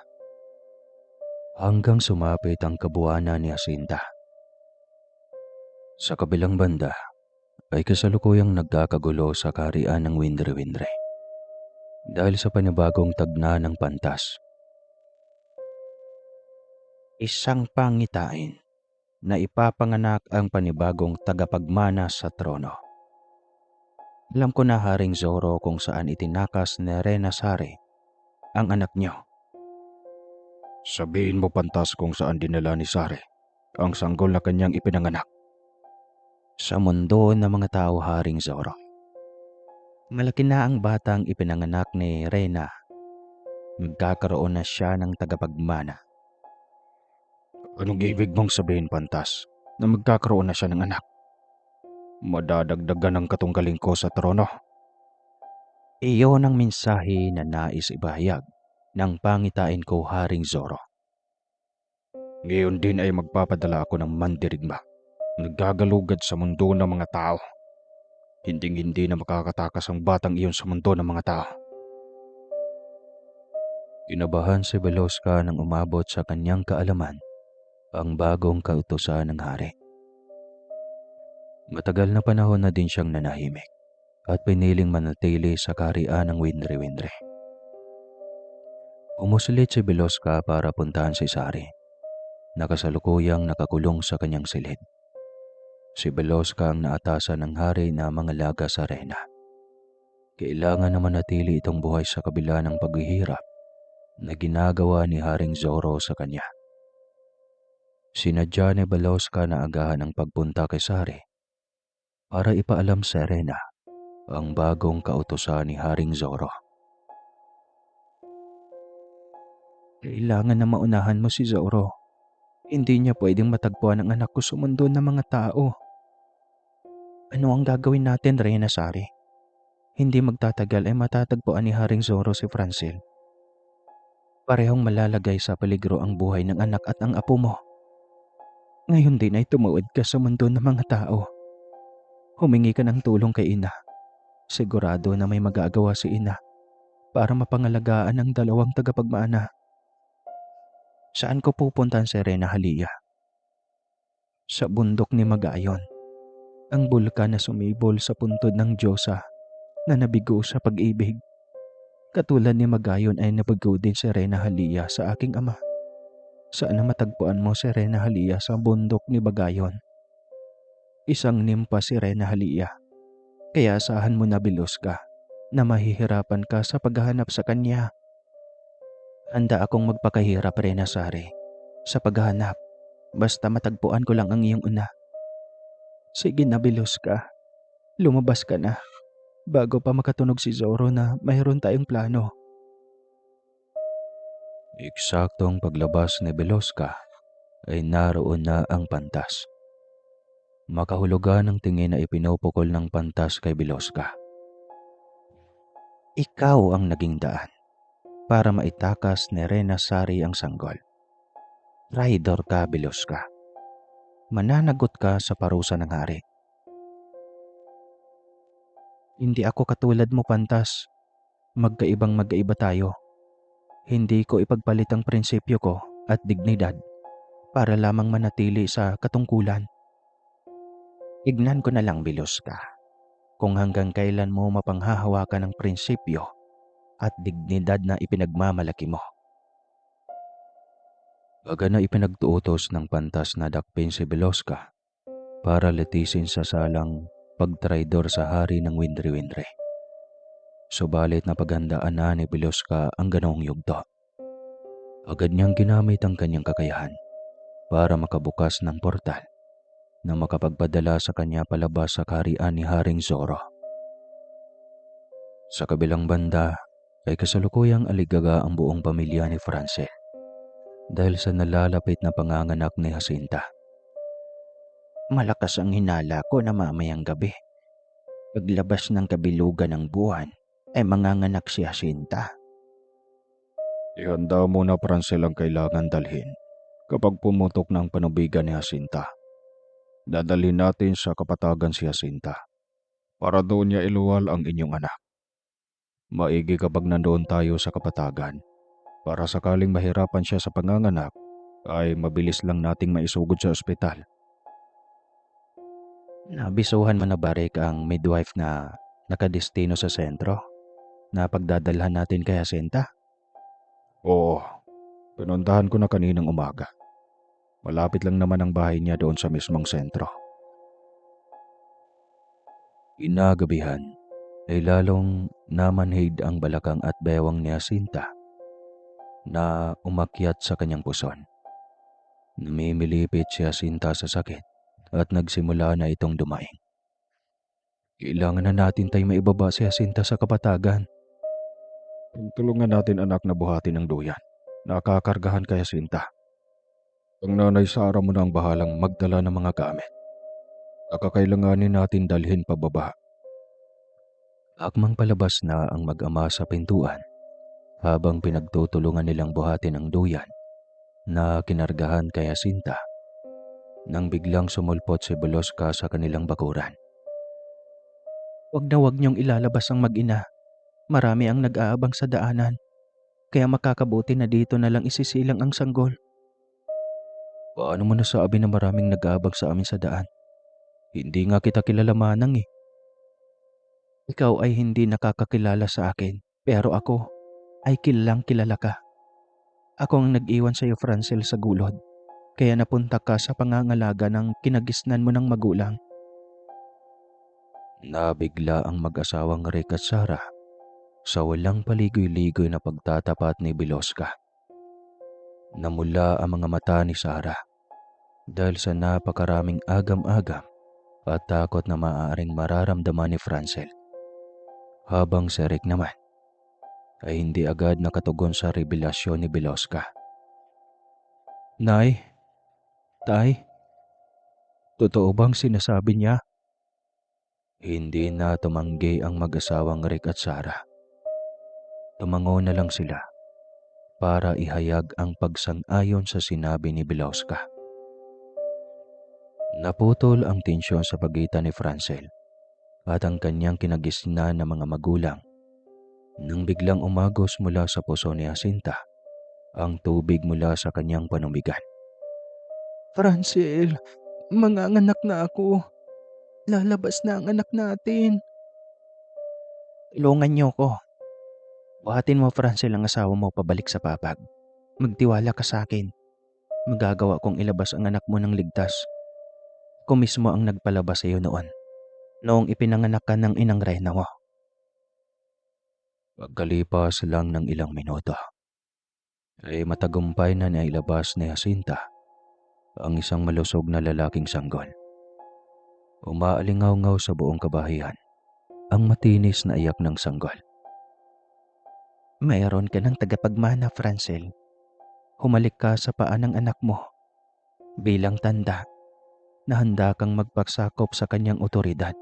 Hanggang sumapit ang kabuwanan ni Jacinta. Sa kabilang banda ay kasalukuyang nagkakagulo sa kaharian ng Windre-Windre dahil sa panibagong tagna ng pantas. Isang pangitain na ipapanganak ang panibagong tagapagmana sa trono. Alam ko na Haring Zoro kung saan itinakas ni Rena Sari ang anak niyo. Sabihin mo pantas kung saan dinala ni Sari ang sanggol na kanyang ipinanganak. Sa mundo ng mga tao Haring Zoro. Malaki na ang batang ipinanganak ni Rena. Magkakaroon na siya ng tagapagmana. Anong ibig mong sabihin pantas na magkakaroon na siya ng anak? Madadagdagan ang katunggaling ko sa trono. Iyon ang mensahe na nais ibahayag ng pangitain ko Haring Zoro. Ngayon din ay magpapadala ako ng mandirigma. Nagagalugad sa mundo ng mga tao. Hinding-hindi na makakatakas ang batang iyon sa mundo ng mga tao. Kinabahan si Veloska nang umabot sa kanyang kaalaman ang bagong kautusan ng hari. Matagal na panahon na din siyang nanahimik at piniling manatili sa kaharian ng Windre-Windre. Umusulit si Veloska para puntahan si Sari, na kasalukuyang nakakulong sa kanyang silid. Si Veloska ang naatasan ng hari na mangalaga sa Rena. Kailangan na manatili itong buhay sa kabila ng paghihirap na ginagawa ni Haring Zoro sa kanya. Sinadya ni Veloska na agahan ang pagpunta kay Sari para ipaalam sa Rena ang bagong kautusan ni Haring Zoro. Kailangan na maunahan mo si Zoro. Hindi niya pwedeng matagpuan ang anak ko sa mundo ng mga tao. Ano ang gagawin natin, Rena Sari? Hindi magtatagal ay matatagpuan ni Haring Zoro si Francil. Parehong malalagay sa peligro ang buhay ng anak at ang apo mo. Ngayon din ay tumawid ka sa mundo ng mga tao. Humingi ka ng tulong kay ina. Sigurado na may magagawa si ina para mapangalagaan ang dalawang tagapagmana. Saan ko pupuntahan si Rena Halia? Sa bundok ni Magayon, ang bulkan na sumibol sa puntod ng Diyosa na nabigo sa pag-ibig. Katulad ni Magayon ay nabigo din si Rena Halia sa aking ama. Saan na matagpuan mo si Rena Halia sa bundok ni Bagayon? Isang nimpa si Rena Halia. Kaya asahan mo na Veloska na mahihirapan ka sa paghahanap sa kanya. Handa akong magpakahirap, Rena Sari, sa paghahanap. Basta matagpuan ko lang ang iyong una. Sige na, Veloska. Lumabas ka na bago pa makatunog si Zoro na mayroon tayong plano. Eksaktong paglabas ni Veloska ay naroon na ang pantas. Makahulugan ang tingin na ipinupukol ng pantas kay Veloska. Ikaw ang naging daan para maitakas ni Rena Sari ang sanggol. Traidor ka, Veloska. Mananagot ka sa parusa ng hari. Hindi ako katulad mo, pantas. Magkaibang magkaiba tayo. Hindi ko ipagpalit ang prinsipyo ko at dignidad para lamang manatili sa katungkulan. Ignan ko na lang, Veloska, kung hanggang kailan mo mapanghahawakan ang prinsipyo at dignidad na ipinagmamalaki mo. Aga na ipinagtuutos ng pantas na dakpin si Veloska para litisin sa salang pagtraidor sa hari ng Windre-Windre. Subalit na paghandaan na ni Veloska ang ganoong yugto. Agad niyang ginamit ang kanyang kakayahan para makabukas ng portal na makapagpadala sa kanya palabas sa kaharian ni Haring Zoro. Sa kabilang banda ay kasalukuyang aligaga ang buong pamilya ni Francel dahil sa nalalapit na panganganak ni Jacinta. Malakas ang hinala ko na mamayang gabi. Paglabas ng kabilugan ng buwan ay manganganak si Jacinta. Ihanda mo na Francel ang kailangan dalhin kapag pumutok ng panubigan ni Jacinta. Dadalhin natin sa kapatagan si Jacinta para doon niya iluwal ang inyong anak. Maigi kapag nandoon tayo sa kapatagan para sakaling mahirapan siya sa panganganak ay mabilis lang nating maisugod sa ospital. Nabisuhan mo na ba, Rick, ang midwife na nakadestino sa sentro na pagdadalhan natin kay Jacinta? Oo, pinuntahan ko na kaninang umaga. Malapit lang naman ang bahay niya doon sa mismong sentro. Kinagabihan ay lalong namanhid ang balakang at bewang ni Jacinta na umakyat sa kanyang puson. Namimilipit si Jacinta sa sakit at nagsimula na itong dumaing. Kailangan na natin tayo maibaba si Jacinta sa kapatagan. Tulungan natin anak na buhatin ng duyan. Nakakargahan kay Jacinta. Ang nanay Sara mo na ang bahalang magdala ng mga gamit. Nakakailanganin natin dalhin pababa. Akmang palabas na ang mag-ama sa pintuan habang pinagtutulungan nilang buhatin ang duyan na kinargahan kay Jacinta nang biglang sumulpot si Beloska sa kanilang bakuran. Huwag niyong ilalabas ang mag-ina. Marami ang nag-aabang sa daanan. Kaya makakabuti na dito na lang isisilang ang sanggol. Paano mo nasabi na maraming nag-aabang sa amin sa daan? Hindi nga kita kilala manang eh. Ikaw ay hindi nakakakilala sa akin, pero ako ay kilalang kilala ka. Ako ang nag-iwan sa iyo, Francel, sa gulod. Kaya napunta ka sa pangangalaga ng kinagisnan mo ng magulang. Nabigla ang mag-asawang Rick at Sarah sa walang paligoy-ligoy na pagtatapat ni Beloska. Namula ang mga mata ni Sarah dahil sa napakaraming agam-agam at takot na maaaring mararamdaman ni Francel. Habang si Rick naman ay hindi agad nakatugon sa revelasyon ni Beloska. Nay, Tay, totoo bang sinasabi niya? Hindi na tumanggi ang mag-asawang Rick at Sarah. Tumango na lang sila para ihayag ang pagsang-ayon sa sinabi ni Beloska. Naputol ang tensyon sa pagitan ni Francel at ang kanyang kinagisnan ng mga magulang nang biglang umagos mula sa puso ni Jacinta ang tubig mula sa kanyang panumigan. Francel, manganganak na ako. Lalabas na ang anak natin. Tulungan niyo ko. Buhatin mo, Francel, ang asawa mo pabalik sa papag. Magtiwala ka sa akin. Magagawa kong ilabas ang anak mo ng ligtas. Ako mismo ang nagpalabas sa iyo noon, noong ipinanganak ka ng inang reyna mo. Pagkalipas lang ng ilang minuto, ay matagumpay na nailabas ni Jacinta ang isang malusog na lalaking sanggol. Umaalingaw-ngaw sa buong kabahian ang matinis na iyak ng sanggol. Mayroon ka ng tagapagmana, Francel. Humalik ka sa paa ng anak mo bilang tanda na handa kang magpaksakop sa kanyang otoridad.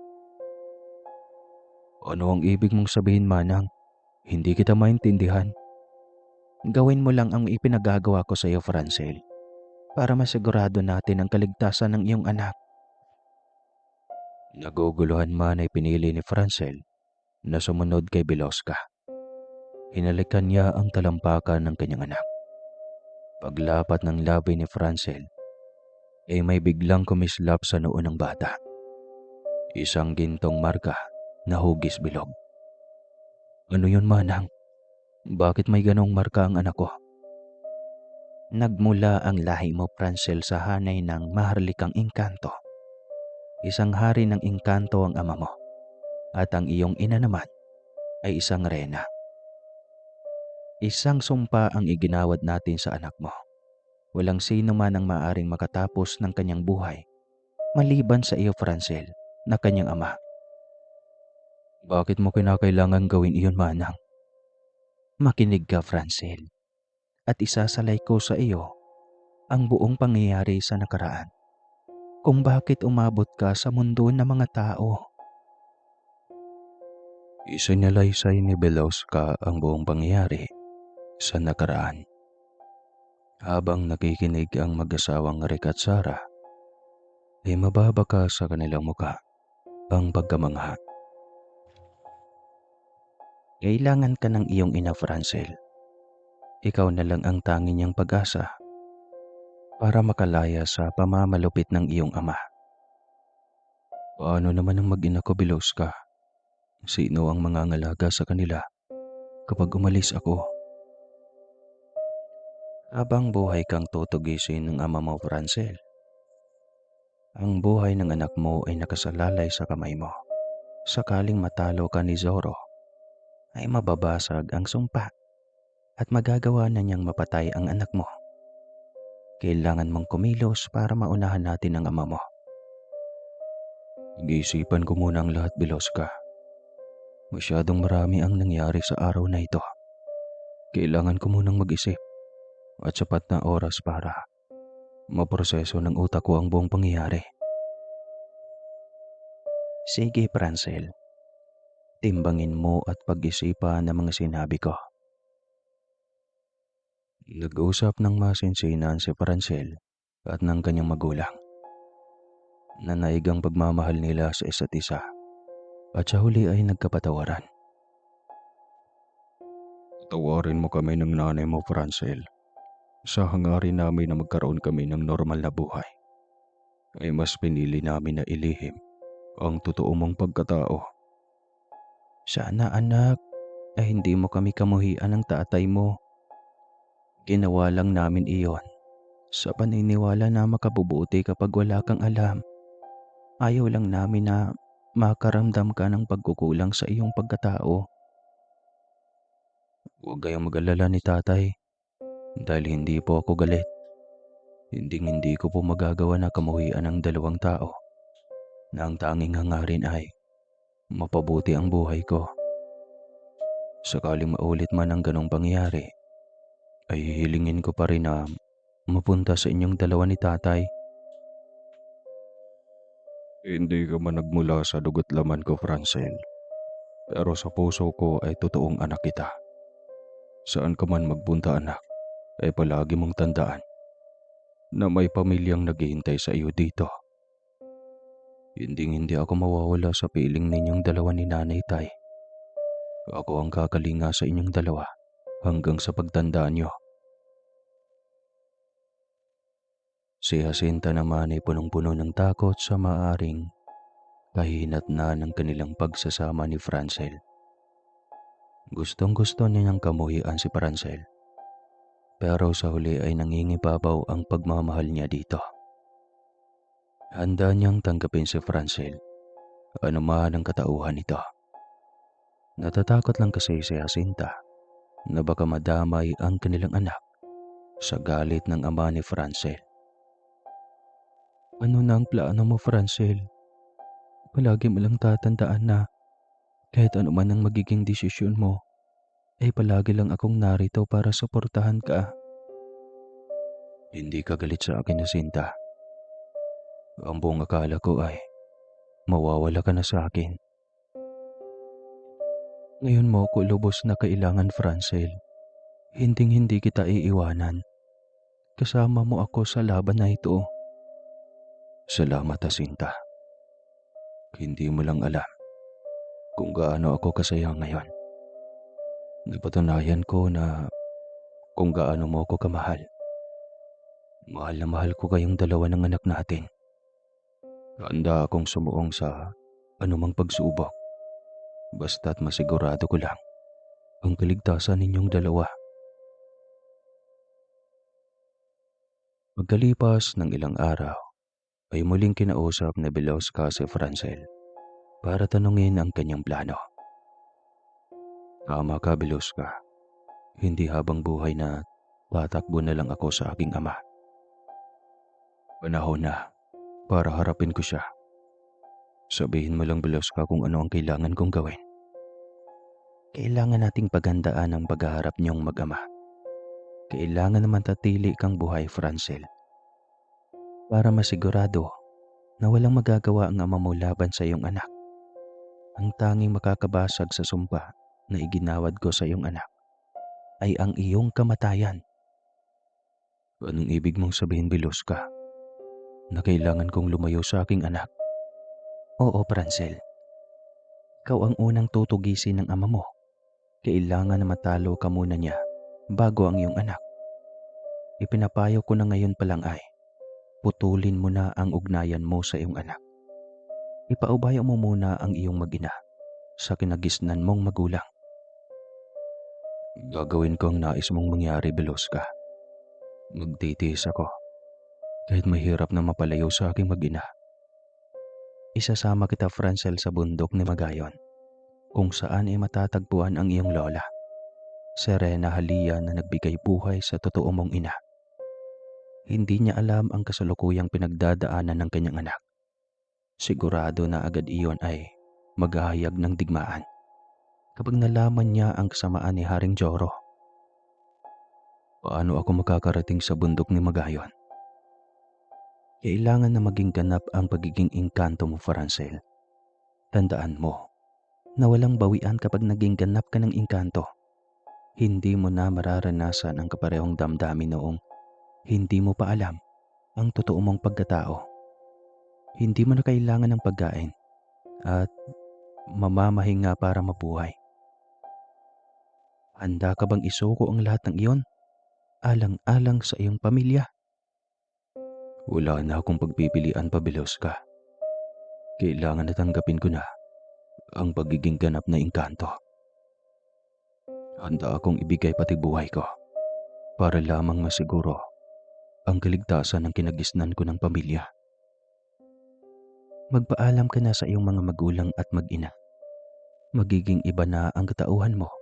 Ano ang ibig mong sabihin, Manang? Hindi kita maintindihan. Gawin mo lang ang ipinagagawa ko sa iyo, Francel, para masigurado natin ang kaligtasan ng iyong anak. Naguguluhan man ay pinili ni Francel na sumunod kay Beloska. Hinalikan niya ang talampakan ng kanyang anak. Paglapat ng labi ni Francel, ay may biglang kumislap sa noo ng bata. Isang gintong marka na hugis bilog. Ano yun, Manang? Bakit may ganong marka ang anak ko? Nagmula ang lahi mo, Francel, sa hanay ng maharlikang engkanto. Isang hari ng engkanto ang ama mo, at ang iyong ina naman ay isang reyna. Isang sumpa ang iginawad natin sa anak mo. Walang sino man ang maaring makatapos ng kanyang buhay maliban sa iyo, Francel, na kanyang ama. Bakit mo kinakailangan gawin iyon, Manang? Makinig ka, Francel, at isasalay ko sa iyo ang buong pangyayari sa nakaraan. Kung bakit umabot ka sa mundo ng mga tao. Isinalaysay ni Beloska ang buong pangyayari sa nakaraan. Habang nakikinig ang mag-asawang Rick at Sarah, ay mababaka sa kanilang muka ang pagkamangha. Kailangan ka ng iyong ina, Francel. Ikaw na lang ang tanging niyang pag-asa para makalaya sa pamamalupit ng iyong ama. Paano naman ang mag-ina ko, Beloska? Sino ang mangangalaga sa kanila kapag umalis ako? Habang buhay kang tutugisin ng ama mo, Francel. Ang buhay ng anak mo ay nakasalalay sa kamay mo. Sakaling matalo ka ni Zorro, ay mababasag ang sumpa at magagawa na niyang mapatay ang anak mo. Kailangan mong kumilos para maunahan natin ang ama mo. Pag-iisipan ko muna ang lahat, Biloska. Masyadong marami ang nangyari sa araw na ito. Kailangan ko munang mag-isip at sapat na oras para maproseso ng utak ko ang buong pangyayari. Sige, Francel. Timbangin mo at pag-isipan ang mga sinabi ko. Nag-usap ng masinsinan si Francel at ng kanyang magulang. Nanaig ang pagmamahal nila sa isa't isa at sa huli ay nagkapatawaran. Tawarin mo kami ng nanay mo, Francel. Sa hangarin namin na magkaroon kami ng normal na buhay, ay mas pinili namin na ilihim ang totoo mong pagkatao. Sana anak, ay hindi mo kami kamuhian ng tatay mo. Ginawa lang namin iyon sa paniniwala na makabubuti kapag wala kang alam. Ayaw lang namin na makaramdam ka ng pagkukulang sa iyong pagkatao. Huwag kayong mag-alala ni tatay dahil hindi po ako galit. Hindi ko po magagawa na kamuhian ng dalawang tao na ang tanging hangarin ay mapabuti ang buhay ko. Sakaling maulit man ang ganong pangyayari, ay hihilingin ko pa rin na mapunta sa inyong dalawa ni tatay. Hindi ka man nagmula sa dugo't laman ko, Francel. Pero sa puso ko ay totoong anak kita. Saan ka man magpunta, anak, ay palagi mong tandaan na may pamilyang naghihintay sa iyo dito. Hindi ako mawawala sa piling ninyong dalawa ni Nanay Tay. Ako ang kakalinga sa inyong dalawa hanggang sa pagtandaan nyo. Si Jacinta naman ay punong-puno ng takot sa maaring kahinatnan ng kanilang pagsasama ni Francel. Gustong-gusto niyang kamuhian si Francel, pero sa huli ay nangingibabaw ang pagmamahal niya dito. Handa niyang tanggapin si Francel, anuman ang katauhan nito. Natatakot lang kasi si Jacinta na baka madamay ang kanilang anak sa galit ng ama ni Francel. Ano na ang plano mo, Francel? Palagi mo lang tatandaan na kahit ano man ang magiging desisyon mo, ay palagi lang akong narito para suportahan ka. Hindi ka galit sa akin, Jacinta. Ang buong akala ko ay mawawala ka na sa akin. Ngayon mo ko lubos na kailangan, Francel. Hinding-hindi kita iiwanan. Kasama mo ako sa laban na ito. Salamat, Jacinta. Hindi mo lang alam kung gaano ako kasaya ngayon. Napatunayan ko na kung gaano mo ako kamahal. Mahal na mahal ko kayong dalawa ng anak natin. Handa akong sumuong sa anumang pagsubok. Basta't masigurado ko lang ang kaligtasan ninyong dalawa. Pagkalipas ng ilang araw, ay muling kinausap na Biloska si Francel para tanungin ang kanyang plano. Tama ka, Biloska. Hindi habang buhay na tatakbo na lang ako sa aking ama. Panahon na para harapin ko siya. Sabihin mo lang, Biloska, kung ano ang kailangan kong gawin. Kailangan nating paghandaan ang paghaharap niyong mag-ama. Kailangan naman tatili kang buhay, Francel. Para masigurado na walang magagawa ang ama mo laban sa iyong anak. Ang tanging makakabasag sa sumpa na iginawad ko sa iyong anak ay ang iyong kamatayan. Anong ibig mong sabihin, Biloska? Na kailangan kong lumayo sa aking anak? Oo, Francel. Ikaw ang unang tutugisin ng ama mo. Kailangan na matalo ka muna niya bago ang iyong anak. Ipinapayo ko na ngayon pa lang ay putulin mo na ang ugnayan mo sa iyong anak. Ipaubayo mo muna ang iyong mag-ina sa kinagisnan mong magulang. Gagawin ko ang nais mong mangyari, Biloska. Magtitiis ako kahit mahirap na mapalayo sa aking mag-ina. Isasama kita, Francel, sa bundok ni Magayon, kung saan ay matatagpuan ang iyong lola, Serena Halia, na nagbigay buhay sa totoo mong ina. Hindi niya alam ang kasalukuyang pinagdadaanan ng kanyang anak. Sigurado na agad iyon ay maghahayag ng digmaan kapag nalaman niya ang kasamaan ni Haring Joro. Paano ako makakarating sa bundok ni Magayon? Kailangan na maging ganap ang pagiging engkanto mo, Francel. Tandaan mo na walang bawian kapag naging ganap ka ng engkanto. Hindi mo na mararanasan ang kaparehong damdamin noong hindi mo pa alam ang totoo mong pagkatao. Hindi mo na kailangan ng pagkain at mamamahinga para mabuhay. Handa ka bang isuko ang lahat ng iyon, alang-alang sa iyong pamilya? Wala na akong pagpipilian pa, Beloska. Kailangan na tanggapin ko na ang pagiging ganap na engkanto. Handa akong ibigay pati buhay ko para lamang masiguro ang kaligtasan ng kinagisnan ko ng pamilya. Magpaalam ka na sa iyong mga magulang at mag-ina. Magiging iba na ang katauhan mo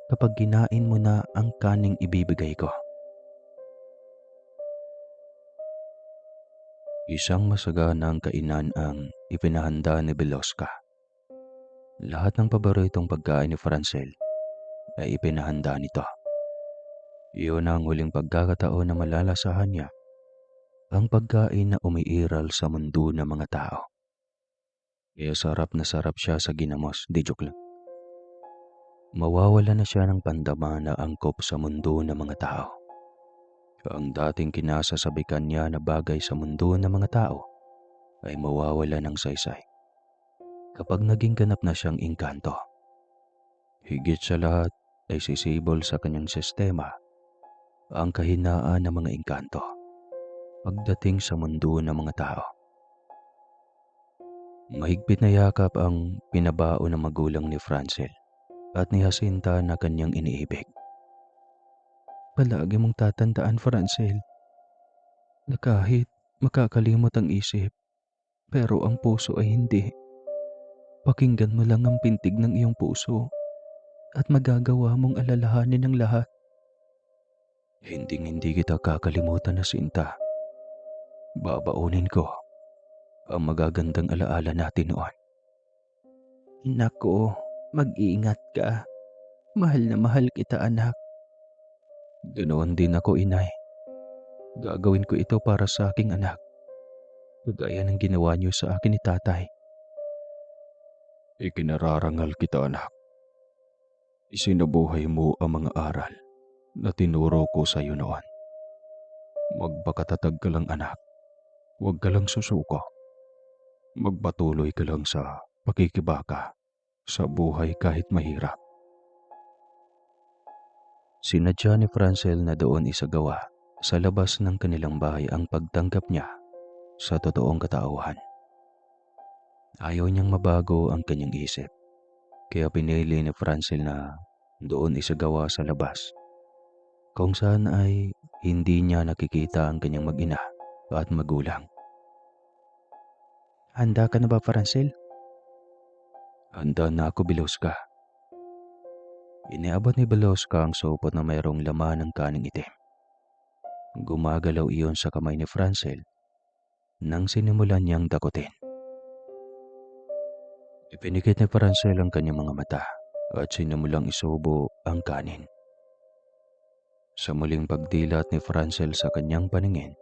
kapag kinain mo na ang kaning ibibigay ko. Isang masaganang kainan ang ipinahanda ni Beloska. Lahat ng paboritong pagkain ni Francel ay ipinahanda nito. Iyon ang huling pagkakataon na malalasahan niya ang pagkain na umiiral sa mundo ng mga tao. Kaya sarap na sarap siya sa ginamos, di joke lang. Mawawala na siya ng pandama na angkop sa mundo ng mga tao. Ang dating kinasasabikan niya na bagay sa mundo ng mga tao ay mawawala ng saysay kapag naging ganap na siyang engkanto. Higit sa lahat ay sisibol sa kanyang sistema ang kahinaan ng mga engkanto pagdating sa mundo ng mga tao. Mahigpit na yakap ang pinabao ng magulang ni Francel at ni Jacinta na kanyang iniibig. Palagi mong tatandaan, Francel, na kahit makakalimot ang isip, pero ang puso ay hindi. Pakinggan mo lang ang pintig ng iyong puso at magagawa mong alalahanin ang lahat. Hindi kita kakalimutan na Sinta. Babaunin ko ang magagandang alaala natin noon. Nako, mag-iingat ka. Mahal na mahal kita, anak. Ganoon din ako, inay. Gagawin ko ito para sa aking anak, kagaya ng ginawa niyo sa akin ni tatay. Ikinararangal kita, anak. Isinabuhay mo ang mga aral na tinuro ko sa iyo noon. Magpakatatag ka lang, anak. Huwag ka lang susuko. Magpatuloy ka lang sa pakikibaka sa buhay kahit mahirap. Sinadya ni Francel na doon isagawa sa labas ng kanilang bahay ang pagtanggap niya sa totoong katauhan. Ayaw niyang mabago ang kanyang isip, kaya pinili ni Francel na doon isagawa sa labas, kung saan ay hindi niya nakikita ang kanyang mag-ina at magulang. Handa ka na ba, Francel? Handa na ako, Beloska. Iniabot ni Beloska ang sopot na mayroong laman ng kaning itim. Gumagalaw iyon sa kamay ni Francel nang sinimulan niyang dakutin. Ipinikit ni Francel ang kanyang mga mata at sinimulang isubo ang kanin. Sa muling pagdilat ni Francel sa kanyang paningin,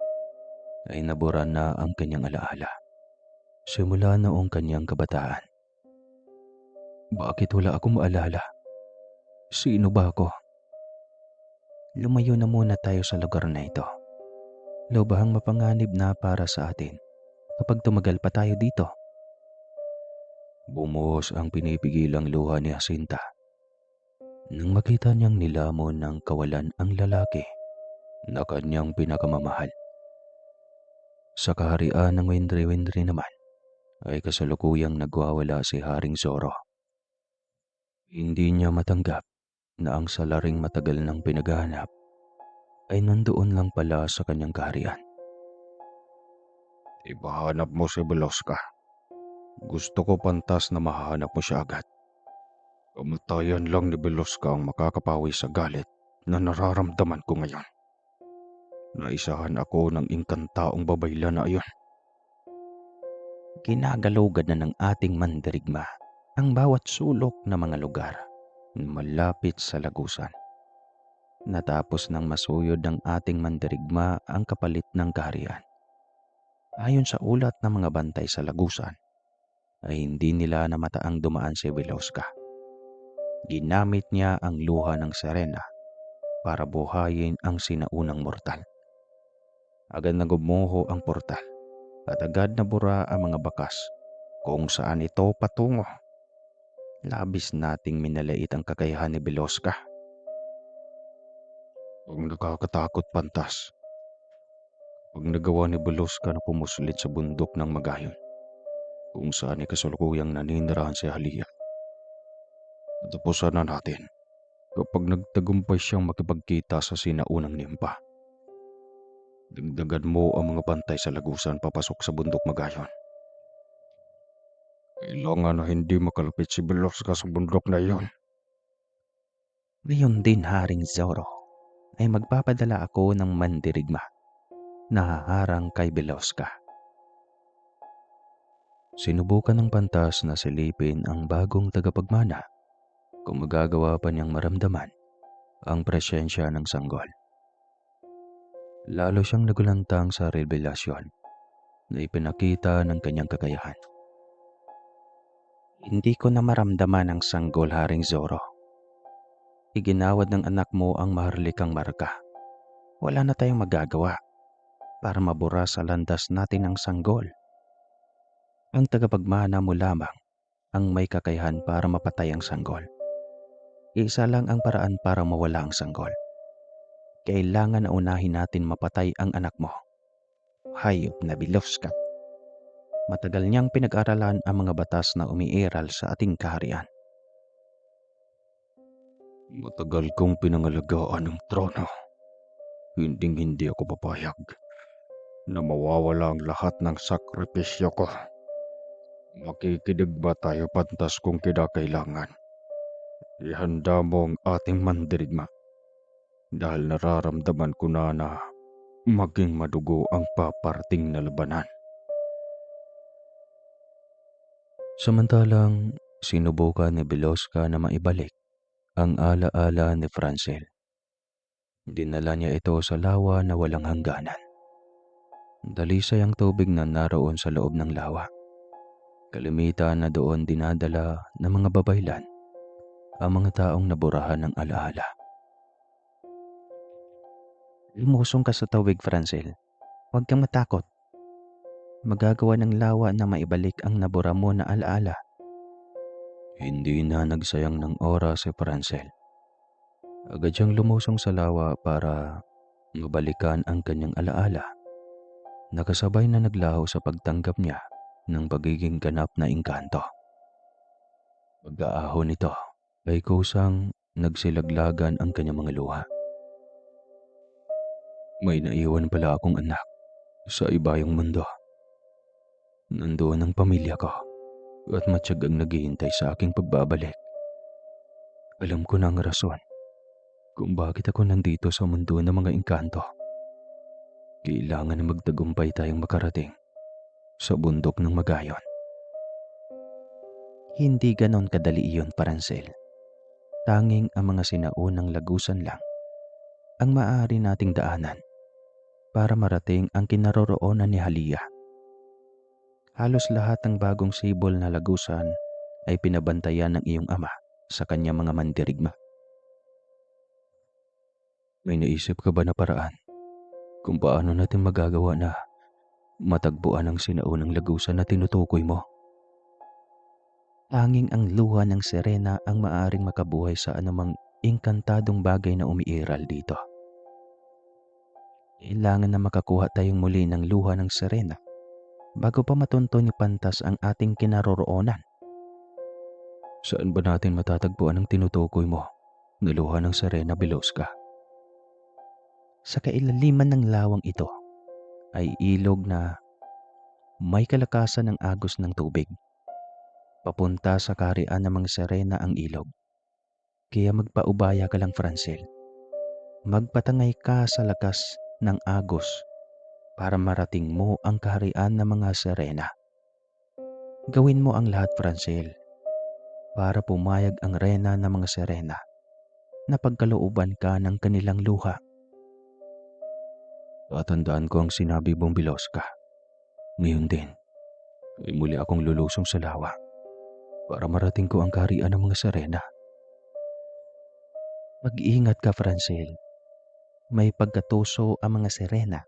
ay nabura na ang kanyang alaala. Simula noong kanyang kabataan. Bakit wala akong maalala? Sino ba ako? Lumayo na muna tayo sa lugar na ito. Lubhang mapanganib na para sa atin kapag tumagal pa tayo dito. Bumuhos ang pinipigilang luha ni Jacinta nang makita niyang nilamon ng kawalan ang lalaki na kanyang pinakamamahal. Sa kaharian ng Windri-Windri naman ay kasalukuyang nagwawala si Haring Zoro. Hindi niya matanggap na ang salaring matagal ng pinaghahanap ay nandoon lang pala sa kanyang kaharian. Ipahanap mo si Veloska. Gusto ko pantas na mahanap mo siya agad. Kamatayan lang ni Veloska ang makakapawi sa galit na nararamdaman ko ngayon. Naisahan ako ng inkantaong babayla na iyon. Ginagalugan na ng ating mandirigma ang bawat sulok na mga lugar na malapit sa lagusan. Natapos ng masuyod ng ating mandirigma ang kapalit ng kaharian. Ayon sa ulat ng mga bantay sa lagusan, ay hindi nila namataang dumaan si Veloska. Ginamit niya ang luha ng Serena para buhayin ang sinaunang mortal. Agad na gumuho ang portal at agad na bura ang mga bakas kung saan ito patungo. Labis nating minaliit ang kakayahan ni Veloska. Ang nakakatakot pantas. Pag nagawa ni Veloska na pumuslit sa bundok ng Magayon, kung saan ay kasalukuyang naninirahan si Halia. Natapusan na natin kapag nagtagumpay siyang makipagkita sa sinaunang nimpa. Dagdagan mo ang mga bantay sa lagusan papasok sa bundok Magayon. Kailangan na hindi makalapit si Veloska sa bundok na iyon. Ngayon din, Haring Zoro, ay magpapadala ako ng mandirigma na haharang kay Veloska. Sinubukan ng pantas na silipin ang bagong tagapagmana kung magagawa pa niyang maramdaman ang presensya ng sanggol. Lalo siyang nagulantang sa revelasyon na ipinakita ng kanyang kakayahan. Hindi ko na maramdaman ang sanggol, Haring Zoro. Iginawad ng anak mo ang maharlikang marka. Wala na tayong magagawa para mabura sa landas natin ang sanggol. Ang tagapagmana mo lamang ang may kakayahan para mapatay ang sanggol. Isa lang ang paraan para mawala ang sanggol. Kailangan na unahin natin mapatay ang anak mo. Hayop na Veloska. Matagal niyang pinag-aralan ang mga batas na umiiral sa ating kaharian. Matagal kong pinangalagaan ang trono. Hinding-hindi ako papayag na mawawala ang lahat ng sakripisyo ko. Makikinig ba tayo pantas kung kinakailangan? Ihanda mo ang ating mandirigma dahil nararamdaman ko na maging madugo ang paparting na labanan. Samantalang sinubukan ni Veloska na maibalik ang alaala ni Francel. Dinala niya ito sa lawa na walang hangganan. Dalisay ang tubig na naroon sa loob ng lawa. Kalimitan na doon dinadala ng mga babaylan ang mga taong naburahan ng alaala. Lumusong ka sa tawig, Francel. Huwag kang matakot. Magagawa ng lawa na maibalik ang nabura mo na alaala. Hindi na nagsayang ng oras si Francel. Agad siyang lumusong sa lawa para mabalikan ang kanyang alaala. Nakasabay na naglaho sa pagtanggap niya ng pagiging ganap na engkanto. Pag-aahon nito ay kusang nagsilaglagan ang kanyang mga luha. May naiwan pala akong anak sa ibayong mundo. Nandoon ang pamilya ko at matyagang naghihintay sa aking pagbabalik. Alam ko na ang rason kung bakit ako nandito sa mundo ng mga engkanto. Kailangan na magtagumpay tayong makarating sa bundok ng Magayon. Hindi ganon kadali iyon, Parancel. Tanging ang mga sinaunang lagusan lang ang maaari nating daanan para marating ang kinaroroonan ni Halia. Halos lahat ng bagong sibol na lagusan ay pinabantayan ng iyong ama sa kanyang mga mandirigma. May naisip ka ba na paraan kung paano natin magagawa na matagpuan ang sinaunang lagusan na tinutukoy mo? Tanging ang luha ng Serena ang maaaring makabuhay sa anumang engkantadong bagay na umiiral dito. Kailangan na makakuha tayong muli ng luha ng Serena bago pa matunto ni Pantas ang ating kinaroroonan. Saan ba natin matatagpuan ang tinutukoy mo na luha ng Serena, Veloska? Sa kailaliman ng lawang ito ay ilog na may kalakasan ng agos ng tubig. Papunta sa kaharian ng mga Serena ang ilog. Kaya magpaubaya ka lang, Francel. Magpatangay ka sa lakas ng agos para marating mo ang kaharian ng mga Serena. Gawin mo ang lahat, Francel, para pumayag ang reyna ng mga Serena na pagkalooban ka ng kanilang luha. Tatandaan ko ang sinabi mong Biloska. Ngayon din, ay muli akong lulusong sa lawa para marating ko ang kaharian ng mga Serena. Mag-iingat ka, Francel. May pagkatuso ang mga Serena,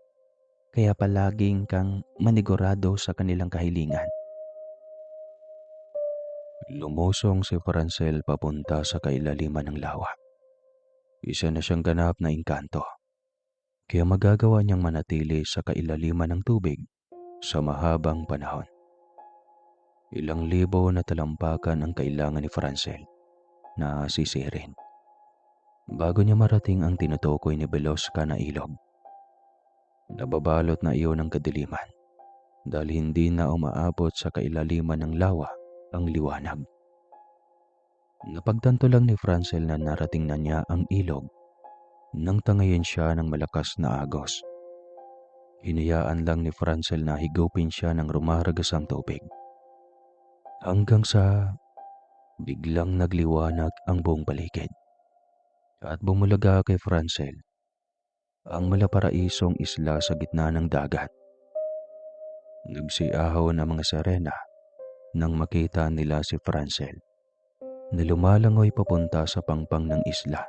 kaya palaging kang manigurado sa kanilang kahilingan. Lumusong si Francel papunta sa kailaliman ng lawa. Isa na siyang ganap na engkanto, kaya magagawa niyang manatili sa kailaliman ng tubig sa mahabang panahon. Ilang libo na talampakan ang kailangan ni Francel na sisirin bago niya marating ang tinutukoy ni Beloska na ilog. Nababalot na iyon ng kadiliman dahil hindi na umaabot sa kailaliman ng lawa ang liwanag. Napagtanto lang ni Francel na narating na niya ang ilog nang tangayin siya ng malakas na agos. Hinayaan lang ni Francel na higupin siya ng rumaragasang tubig. Hanggang sa biglang nagliwanag ang buong paligid at bumulaga kay Francel ang malaparaisong isla sa gitna ng dagat. Nagsiahon ang mga Serena nang makita nila si Francel na lumalangoy papunta sa pangpang ng isla.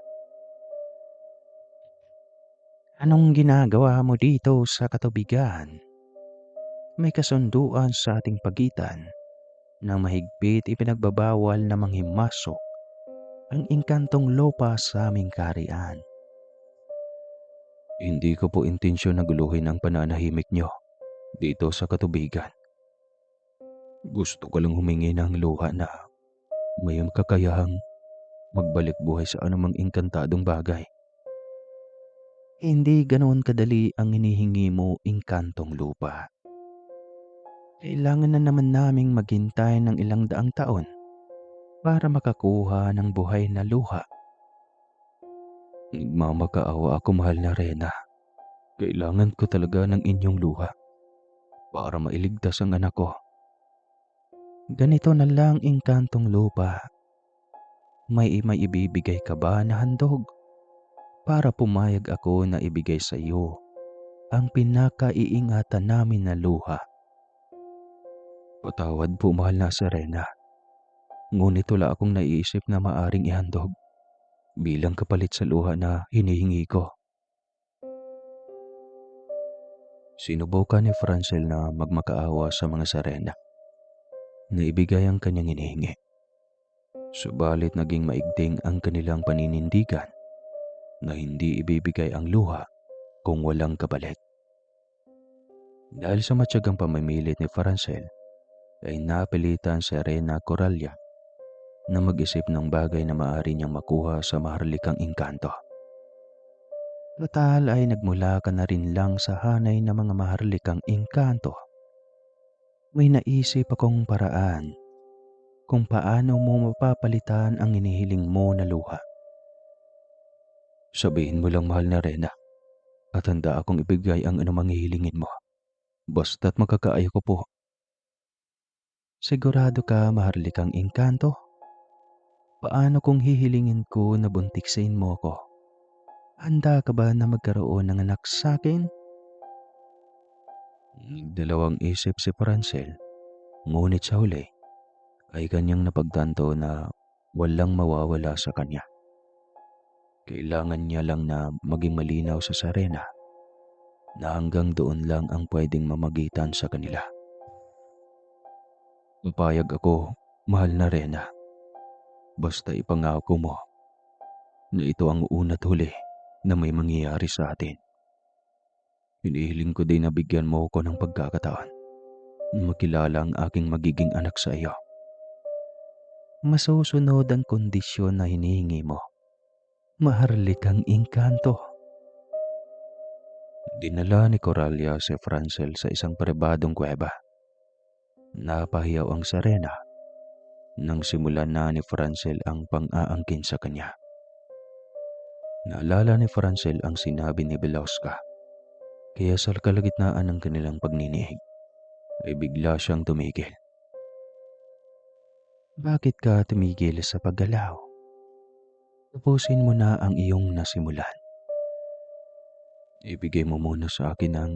Anong ginagawa mo dito sa katubigan? May kasunduan sa ating pagitan na mahigpit ipinagbabawal na manghimasok ang engkantong lupa sa aming kaharian. Hindi ko po intensyon na guluhin ang pananahimik niyo dito sa katubigan. Gusto ko lang humingi ng luha na may kakayahang magbalik buhay sa anumang engkantadong bagay. Hindi ganoon kadali ang hinihingi mo, engkantong lupa. Kailangan na naman naming maghintay ng ilang daang taon para makakuha ng buhay na luha. Nagmamakaawa ako, mahal na Rena. Kailangan ko talaga ng inyong luha para mailigtas ang anak ko. Ganito na lang, engkantong lupa. May ibibigay ka ba na handog para pumayag ako na ibigay sa iyo ang pinakaiingatan namin na luha? Patawad po, mahal na Serena. Ngunit wala akong naiisip na maaring ihandog bilang kapalit sa luha na hinihingi ko. Sinubukan ni Francel na magmakaawa sa mga Serena na ibigay ang kanyang hinihingi. Subalit naging maigting ang kanilang paninindigan na hindi ibibigay ang luha kung walang kapalit. Dahil sa matyagang pamimilit ni Francel, ay napilitan si Rena Coralla na mag-isip ng bagay na maaari niyang makuha sa maharlikang engkanto. Total ay nagmula ka na rin lang sa hanay ng mga maharlikang engkanto. May naisip akong paraan kung paano mo mapapalitan ang hinihiling mo na luha. Sabihin mo lang, mahal na Rena, at handa akong ibigay ang anumang hihilingin mo. Basta't makakaya ko po. Sigurado ka, maharlikang engkanto? Paano kung hihilingin ko na buntiksin mo ko? Handa ka ba na magkaroon ng anak sa akin? Nagdalawang isip si Francel, ngunit sa huli ay kanyang napagtanto na walang mawawala sa kanya. Kailangan niya lang na maging malinaw sa Serena na hanggang doon lang ang pwedeng mamagitan sa kanila. Papayag ako, mahal na Rena. Basta ipangako mo na ito ang una't huli na may mangyayari sa atin. Hinihiling ko din na bigyan mo ko ng pagkakataon na makilala ang aking magiging anak sa iyo. Masusunod ang kondisyon na hinihingi mo. Maharlikang engkanto. Dinala ni Coralia si Francel sa isang pribadong kuweba. Napahiyaw ang Serena nang simulan na ni Francel ang pang-aangkin sa kanya. Naalala ni Francel ang sinabi ni Belowska, kaya sa kalagitnaan ng kanilang pagninihig ay bigla siyang tumigil. Bakit ka tumigil sa paggalaw? Tapusin mo na ang iyong nasimulan. Ibigay mo muna sa akin ang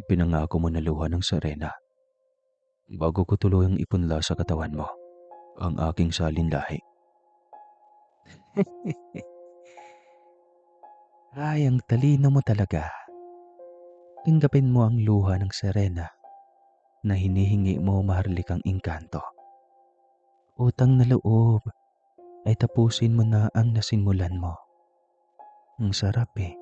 ipinangako mo na luha ng Serena bago ko tuluyang ipunla sa katawan mo ang aking salinlahi. Ay, ang talino mo talaga. Tanggapin mo ang luha ng Serena na hinihingi mo maharlikang engkanto. Utang na loob ay tapusin mo na ang nasimulan mo. Ang sarap eh.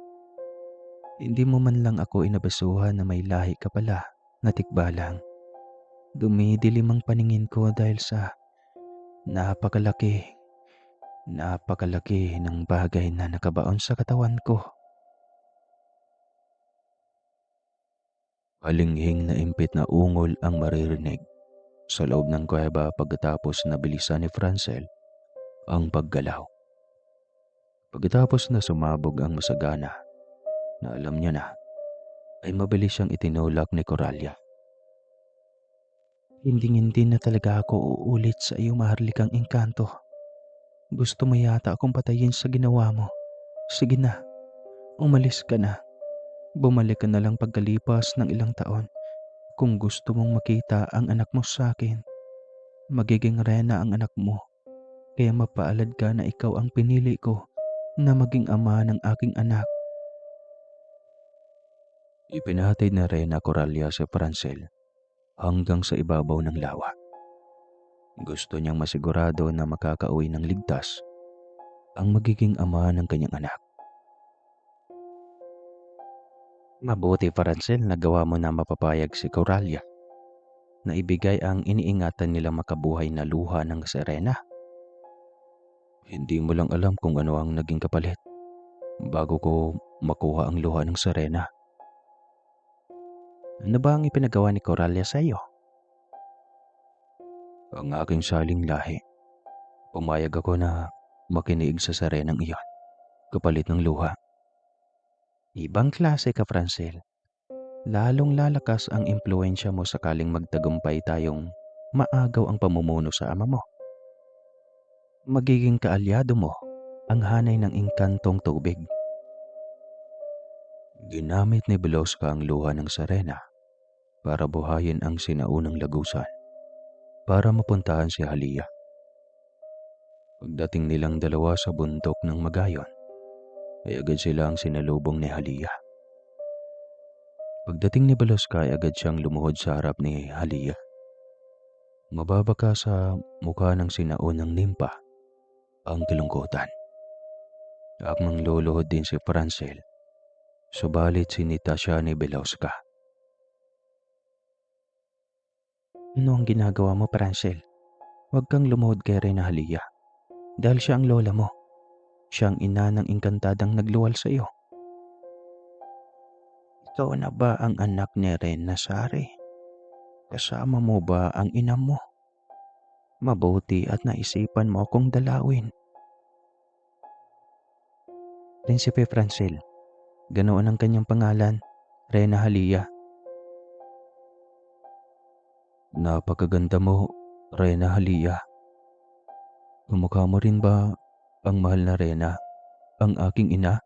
Hindi mo man lang ako inabasuhan na may lahi ka pala na tikbalang. Dumidilim ang paningin ko dahil sa napakalaki ng bagay na nakabaon sa katawan ko. Halinghing na impit na ungol ang maririnig sa loob ng kuweba pagkatapos na bilisan ni Francel ang paggalaw. Pagkatapos na sumabog ang masagana na alam niya na, ay mabilis siyang itinulak ni Coralia. Hindi na talaga ako uulit sa iyong maharlikang engkanto. Gusto mo yata akong patayin sa ginawa mo. Sige na, umalis ka na. Bumalik ka na lang pagkalipas ng ilang taon. Kung gusto mong makita ang anak mo sa akin, magiging reyna ang anak mo. Kaya mapaalad ka na ikaw ang pinili ko na maging ama ng aking anak. Ipinatid na Reyna Coralia si Francel hanggang sa ibabaw ng lawa. Gusto niyang masigurado na makakauwi ng ligtas ang magiging ama ng kanyang anak. Mabuti, Francel, na gawa mo na mapapayag si Coralia na ibigay ang iniingatan nila makabuhay na luha ng Serena. Hindi mo lang alam kung ano ang naging kapalit bago ko makuha ang luha ng Serena. Ano ba ang ipinagawa ni Coralia sa iyo? Ang aking saling lahi. Pumayag ako na makinig sa Serenang iyon, kapalit ng luha. Ibang klase ka, Francel. Lalong lalakas ang impluensya mo sakaling magtagumpay tayong maagaw ang pamumuno sa ama mo. Magiging kaalyado mo ang hanay ng engkantong tubig. Ginamit ni Belowska ang luha ng Serena para buhayin ang sinaunang lagusan para mapuntahan si Halia. Pagdating nilang dalawa sa bundok ng Magayon, ay agad silang sinalubong ni Halia. Pagdating ni Belowska ay agad siyang lumuhod sa harap ni Halia. Mababaka sa mukha ng sinaunang nimpa ang kalungkutan. Akmang luluhod din si Francel, subalit sinita siya ni Belowska. Ano ang ginagawa mo, Francel? Huwag kang lumuhod kay Reyna Halia dahil siya ang lola mo. Siya ang ina ng engkantadang nagluwal sa iyo. Ikaw na ba ang anak ni Reyna Sari? Kasama mo ba ang ina mo? Mabuti at naisipan mo akong dalawin. Prinsipe Francel, ganoon ang kanyang pangalan, Reyna Halia. Napakaganda mo, Reyna Halia. Kamukha mo rin ba ang mahal na Reyna, ang aking ina?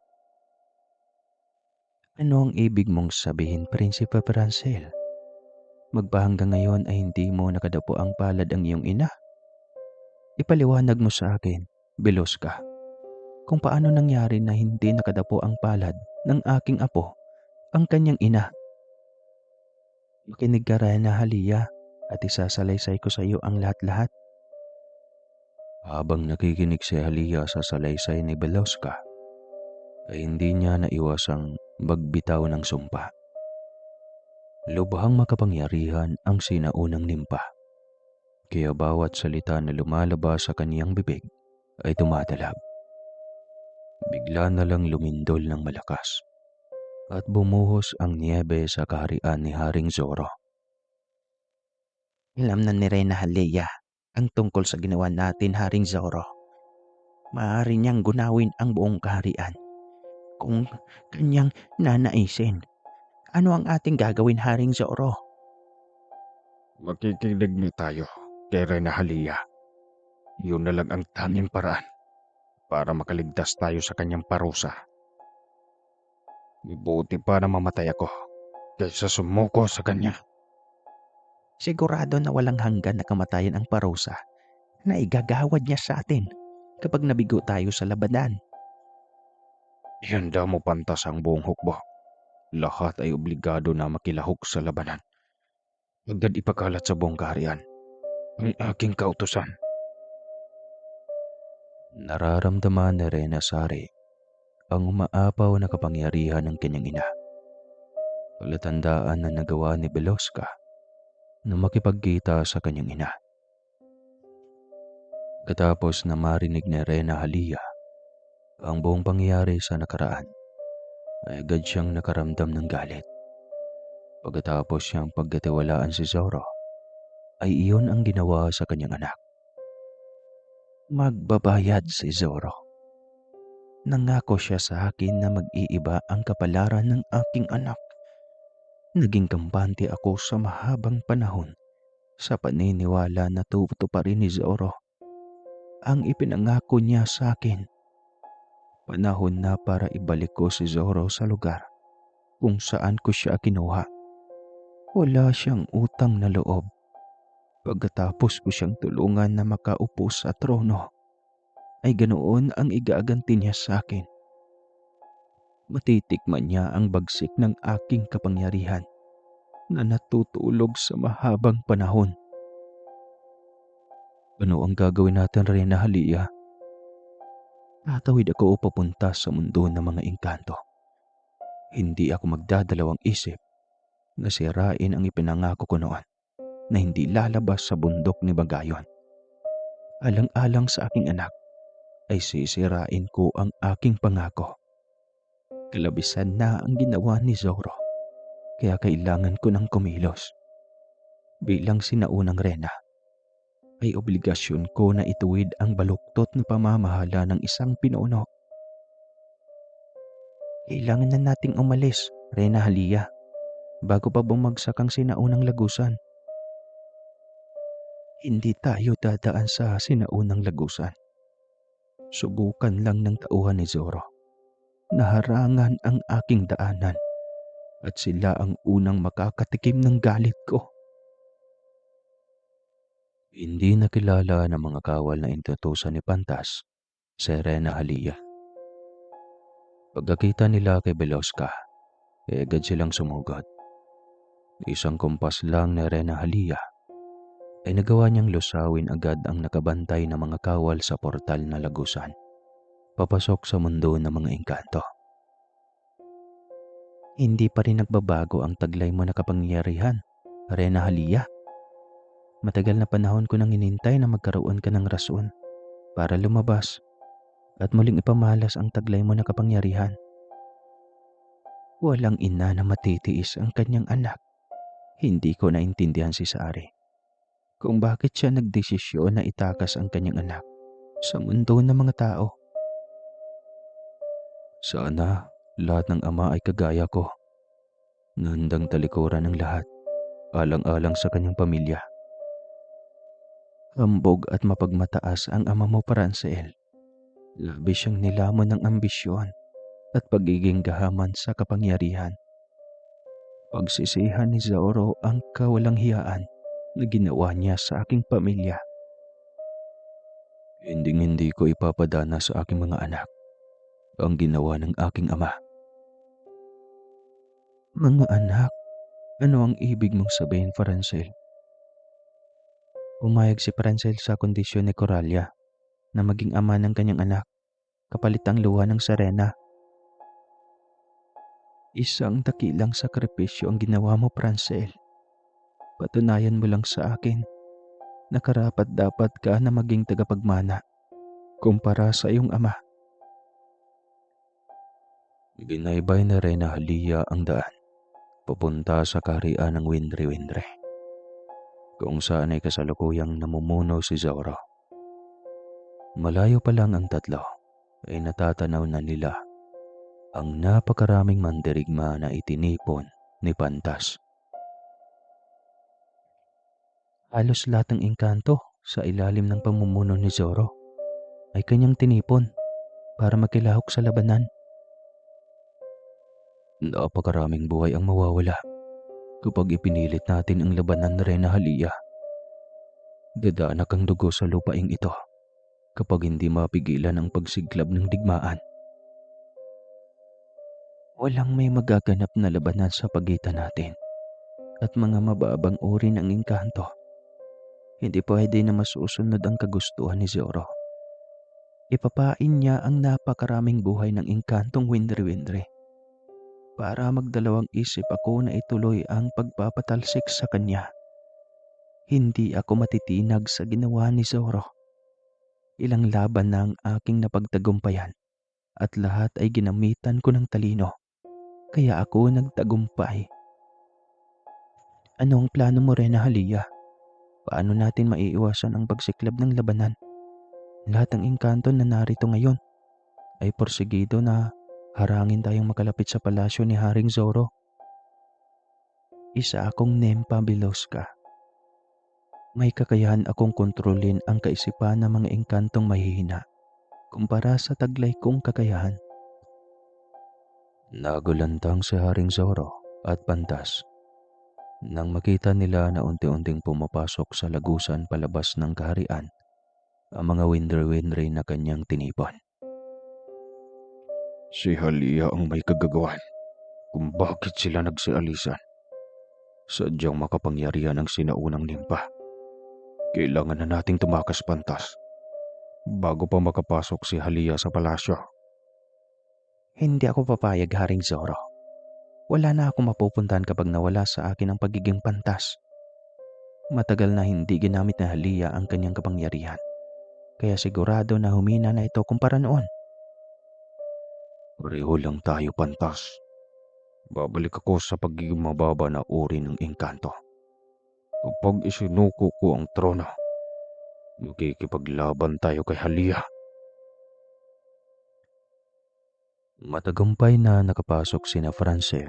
Ano ang ibig mong sabihin, Prinsipe Francel? Magpahanggang ngayon ay hindi mo nakadapo ang palad ang iyong ina. Ipaliwanag mo sa akin, Belowska, kung paano nangyari na hindi nakadapo ang palad ng aking apo, ang kanyang ina. Makinig ka, Reyna Halia, at isasalaysay ko sa iyo ang lahat-lahat. Habang nakikinig si Halia sa salaysay ni Belowska, ay hindi niya naiwasang magbitaw ng sumpa. Lubhang makapangyarihan ang sinaunang nimpa, kaya bawat salita na lumalabas sa kaniyang bibig ay tumatalab. Bigla na lang lumindol ng malakas at bumuhos ang niyebe sa kaharian ni Haring Zoro. Alam na ni Reyna Halea ang tungkol sa ginawa natin, Haring Zoro. Maaari niyang gunawin ang buong kaharian kung kanyang nanaisin. Ano ang ating gagawin, Haring Zoro? Makikinig tayo kay Reyna Halea. Yun na lang ang tanging paraan para makaligtas tayo sa kanyang parusa. Mabuti pa na mamatay ako kaysa sumuko sa kanya. Sigurado na walang hanggan na kamatayan ang parusa na igagawad niya sa atin kapag nabigo tayo sa labanan. Ihanda mo pantas ang buong hukbo. Lahat ay obligado na makilahok sa labanan. Agad ipakalat sa buong kaharian ang aking kautusan. Nararamdaman ni Reyna Sari ang umaapaw na kapangyarihan ng kanyang ina. Palatandaan na nagawa ni Beloska na makipagkita sa kanyang ina. Katapos na marinig ni Reyna Halea ang buong pangyayari sa nakaraan, ay agad siyang nakaramdam ng galit. Pagkatapos siyang pagkatiwalaan si Zoro, ay iyon ang ginawa sa kanyang anak. Magbabayad si Zoro. Nangako siya sa akin na mag-iiba ang kapalaran ng aking anak. Naging kampante ako sa mahabang panahon sa paniniwala na tutuparin ni Zoro ang ipinangako niya sa akin. Panahon na para ibalik ko si Zoro sa lugar kung saan ko siya kinuha. Wala siyang utang na loob. Pagkatapos ko siyang tulungan na makaupo sa trono, ay ganoon ang igaaganti niya sa akin. Matitikman niya ang bagsik ng aking kapangyarihan na natutulog sa mahabang panahon. Ano ang gagawin natin, Reyna Halea? Tatawid ako papunta sa mundo ng mga engkanto. Hindi ako magdadalawang isip na sirain ang ipinangako ko noon na hindi lalabas sa bundok ni Bagayon. Alang-alang sa aking anak, ay sisirain ko ang aking pangako. Kalabisan na ang ginawa ni Zoro, kaya kailangan ko ng kumilos. Bilang sinaunang Reyna, ay obligasyon ko na ituwid ang baluktot na pamamahala ng isang pinuno. Kailangan na nating umalis, Reyna Halea, bago pa bumagsak ang sinaunang lagusan. Hindi tayo dadaan sa sinaunang lagusan. Subukan lang ng tauhan ni Zoro. Naharangan ang aking daanan at sila ang unang makakatikim ng galit ko. Hindi nakilala ng mga kawal na inutusan ni Pantas si Reyna Halea. Pagkakita nila kay Beloska, ay agad silang sumugod. Isang kumpas lang ni Reyna Halea ay nagawa niyang lusawin agad ang nakabantay na mga kawal sa portal na lagusan, papasok sa mundo ng mga engkanto. Hindi pa rin nagbabago ang taglay mo na kapangyarihan, Reyna Halea. Matagal na panahon ko nang hinintay na magkaroon ka ng rason para lumabas at muling ipamalas ang taglay mo na kapangyarihan. Walang ina na matitiis ang kanyang anak. Hindi ko naintindihan si Sari kung bakit siya nagdesisyon na itakas ang kanyang anak sa mundo ng mga tao. Sana lahat ng ama ay kagaya ko, na handang talikuran ng lahat, alang-alang sa kanyang pamilya. Hambog at mapagmataas ang ama mo, Parancel. Labis siyang nilamon ng ambisyon at pagiging gahaman sa kapangyarihan. Pagsisihan ni Zoro ang kawalang hiyaan na ginawa niya sa aking pamilya. Hinding-hindi ko ipapadana sa aking mga anak ang ginawa ng aking ama. Mga anak, ano ang ibig mong sabihin, Parancel? Pumayag si Parancel sa kondisyon ni Coralia na maging ama ng kanyang anak kapalit ang luha ng Serena. Isang dakilang sakripisyo ang ginawa mo, Parancel. Patunayan mo lang sa akin na karapat-dapat ka na maging tagapagmana kumpara sa iyong ama. Ginaybay na Reyna Halia ang daan papunta sa kaharian ng Windre-Windre, kung saan ay kasalukuyang namumuno si Zoro. Malayo pa lang ang tatlo ay natatanaw na nila ang napakaraming mandirigma na itinipon ni Pantas. Halos lahat ng engkanto sa ilalim ng pamumuno ni Zoro ay kanyang tinipon para makilahok sa labanan. Napakaraming buhay ang mawawala kapag ipinilit natin ang labanan na Reyna Halia. Dadanak ang dugo sa lupaing ito kapag hindi mapigilan ang pagsiglab ng digmaan. Walang may magaganap na labanan sa pagitan natin at mga mababang uri ng engkanto. Hindi pwede na masusunod ang kagustuhan ni Zoro. Ipapain niya ang napakaraming buhay ng engkantong Windre-Windre para magdalawang isip ako na ituloy ang pagpapatalsik sa kanya. Hindi ako matitinag sa ginawa ni Zoro. Ilang laban na ang aking napagtagumpayan at lahat ay ginamitan ko ng talino. Kaya ako nagtagumpay. Ano ang plano mo, Reyna Halia? Paano natin maiiwasan ang pagsiklab ng labanan? Lahat ng engkanto na narito ngayon ay porsigido na harangin tayong makalapit sa palasyo ni Haring Zoro. Isa akong Nempa Biloska. May kakayahan akong kontrolin ang kaisipan ng mga engkantong mahihina kumpara sa taglay kong kakayahan. Nagulantang si Haring Zoro at Pantas nang makita nila na unti-unting pumapasok sa lagusan palabas ng kaharian ang mga Windre-Windre na kanyang tinipon. Si Halia ang may kagagawan kung bakit sila nagsialisan. Sadyang makapangyarihan ang sinaunang nimpa. Kailangan na nating tumakas, Pantas, bago pa makapasok si Halia sa palasyo. Hindi ako papayag, Haring Zoro. Wala na akong mapupuntahan kapag nawala sa akin ang pagiging Pantas. Matagal na hindi ginamit na Halia ang kanyang kapangyarihan. Kaya sigurado na humina na ito kumpara noon. Pareho lang tayo, Pantas. Babalik ako sa pagiging mababa na uri ng engkanto. Kapag isinuko ko ang trono, makikipaglaban tayo kay Halia. Matagumpay na nakapasok sina Francel,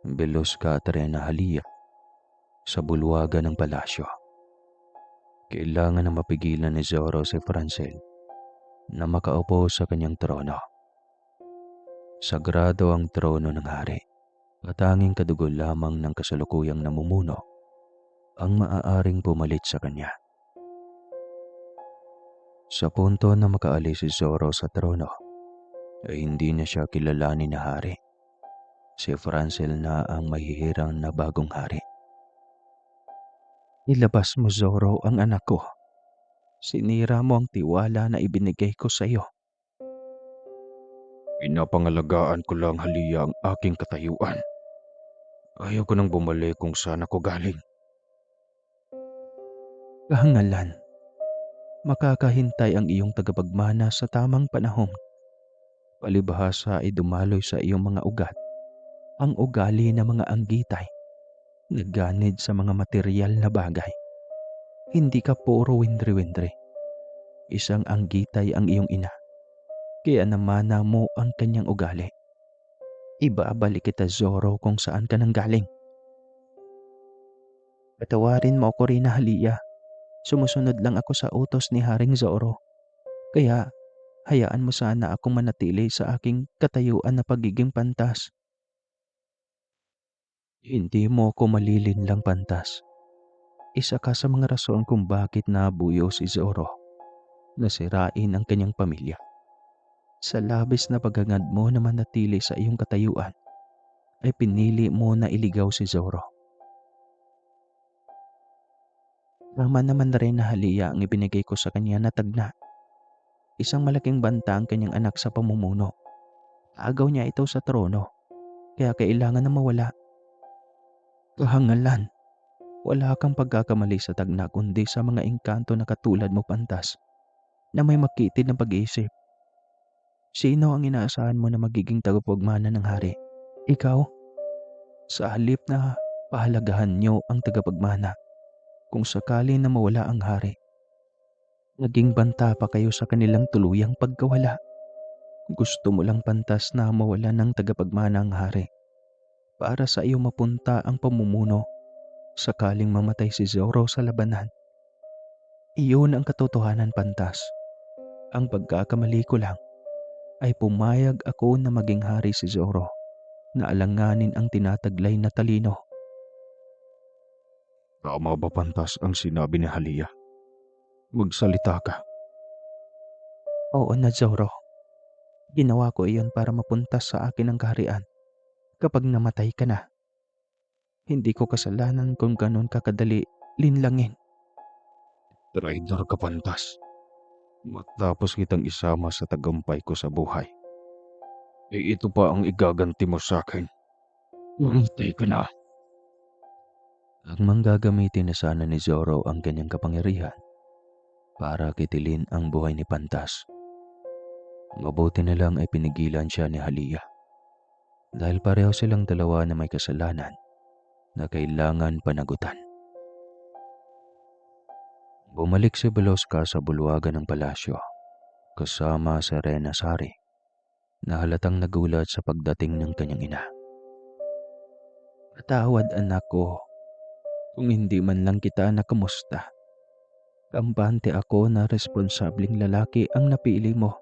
Biloska at Reyna Halia sa bulwagan ng palasyo. Kailangan na mapigilan ni Zoro si Francel na makaupo sa kanyang trono. Sagrado ang trono ng hari at tanging kadugo lamang ng kasalukuyang namumuno ang maaaring pumalit sa kanya. Sa punto na makaalis si Zoro sa trono, ay hindi na siya kilalanin na hari. Si Francel na ang mahihirang na bagong hari. Ilabas mo, Zoro, ang anak ko. Sinira mo ang tiwala na ibinigay ko sa iyo. Pinapangalagaan ko lang, Halia, ang aking katayuan. Ayaw ko nang bumalik kung saan ako galing. Kahangalan, makakahintay ang iyong tagapagmana sa tamang panahon. Palibhasa ay dumaloy sa iyong mga ugat ang ugali ng mga anggitay, nagganid sa mga materyal na bagay. Hindi ka puro windre-windre. Isang anggitay ang iyong ina, kaya namana mo ang kanyang ugali. Ibabalik kita, Zoro, kung saan ka nanggaling. Patawarin mo ako, Reyna Halia. Sumusunod lang ako sa utos ni Haring Zoro. Kaya hayaan mo sana akong manatili sa aking katayuan na pagiging Pantas. Hindi mo ako malilinlang, Pantas. Isa ka sa mga rason kung bakit nabuyo si Zoro. Nasirain ang kanyang pamilya. Sa labis na paghangad mo na manatili sa iyong katayuan, ay pinili mo na iligaw si Zoro. Tama naman na rin na Halia ang ibinigay ko sa kanya na tagna. Isang malaking banta ang kanyang anak sa pamumuno. Agaw niya ito sa trono, kaya kailangan na mawala. Kahangalan, wala kang pagkakamali sa tagna kundi sa mga engkanto na katulad mo, Pantas, na may makitid na pag-iisip. Sino ang inaasahan mo na magiging tagapagmana ng hari? Ikaw? Sa halip na pahalagahan niyo ang tagapagmana, kung sakali na mawala ang hari, naging banta pa kayo sa kanilang tuluyang pagkawala. Gusto mo lang pantas na mawala ng tagapagmana ang hari para sa iyo mapunta ang pamumuno sakaling mamatay si Zoro sa labanan. Iyon ang katotohanan, pantas. Ang pagkakamali ko lang ay pumayag ako na maging hari si Zoro na alanganin ang tinataglay na talino. Tama ba pantas ang sinabi ni Halia? Magsalita ka. Oo na, Zoro. Ginawa ko iyon para mapuntas sa akin ang kaharian kapag namatay ka na. Hindi ko kasalanan kung ganun kakadali linlangin. Traitor ka pantas. Matapos kitang isama sa tagumpay ko sa buhay. Ito pa ang igaganti mo sa akin. Mamatay ka na. Ang manggagamitin na sana ni Zoro ang kanyang kapangyarihan para kitilin ang buhay ni Pantas. Mabuti na lang ay pinigilan siya ni Halia dahil pareho silang dalawa na may kasalanan na kailangan panagutan. Bumalik si Veloska sa bulwagan ng palasyo kasama si Rena Sari na halatang nagulat sa pagdating ng kanyang ina. Patawad, anak ko, kung hindi man lang kita nakamusta. Kampante ako na responsableng lalaki ang napili mo.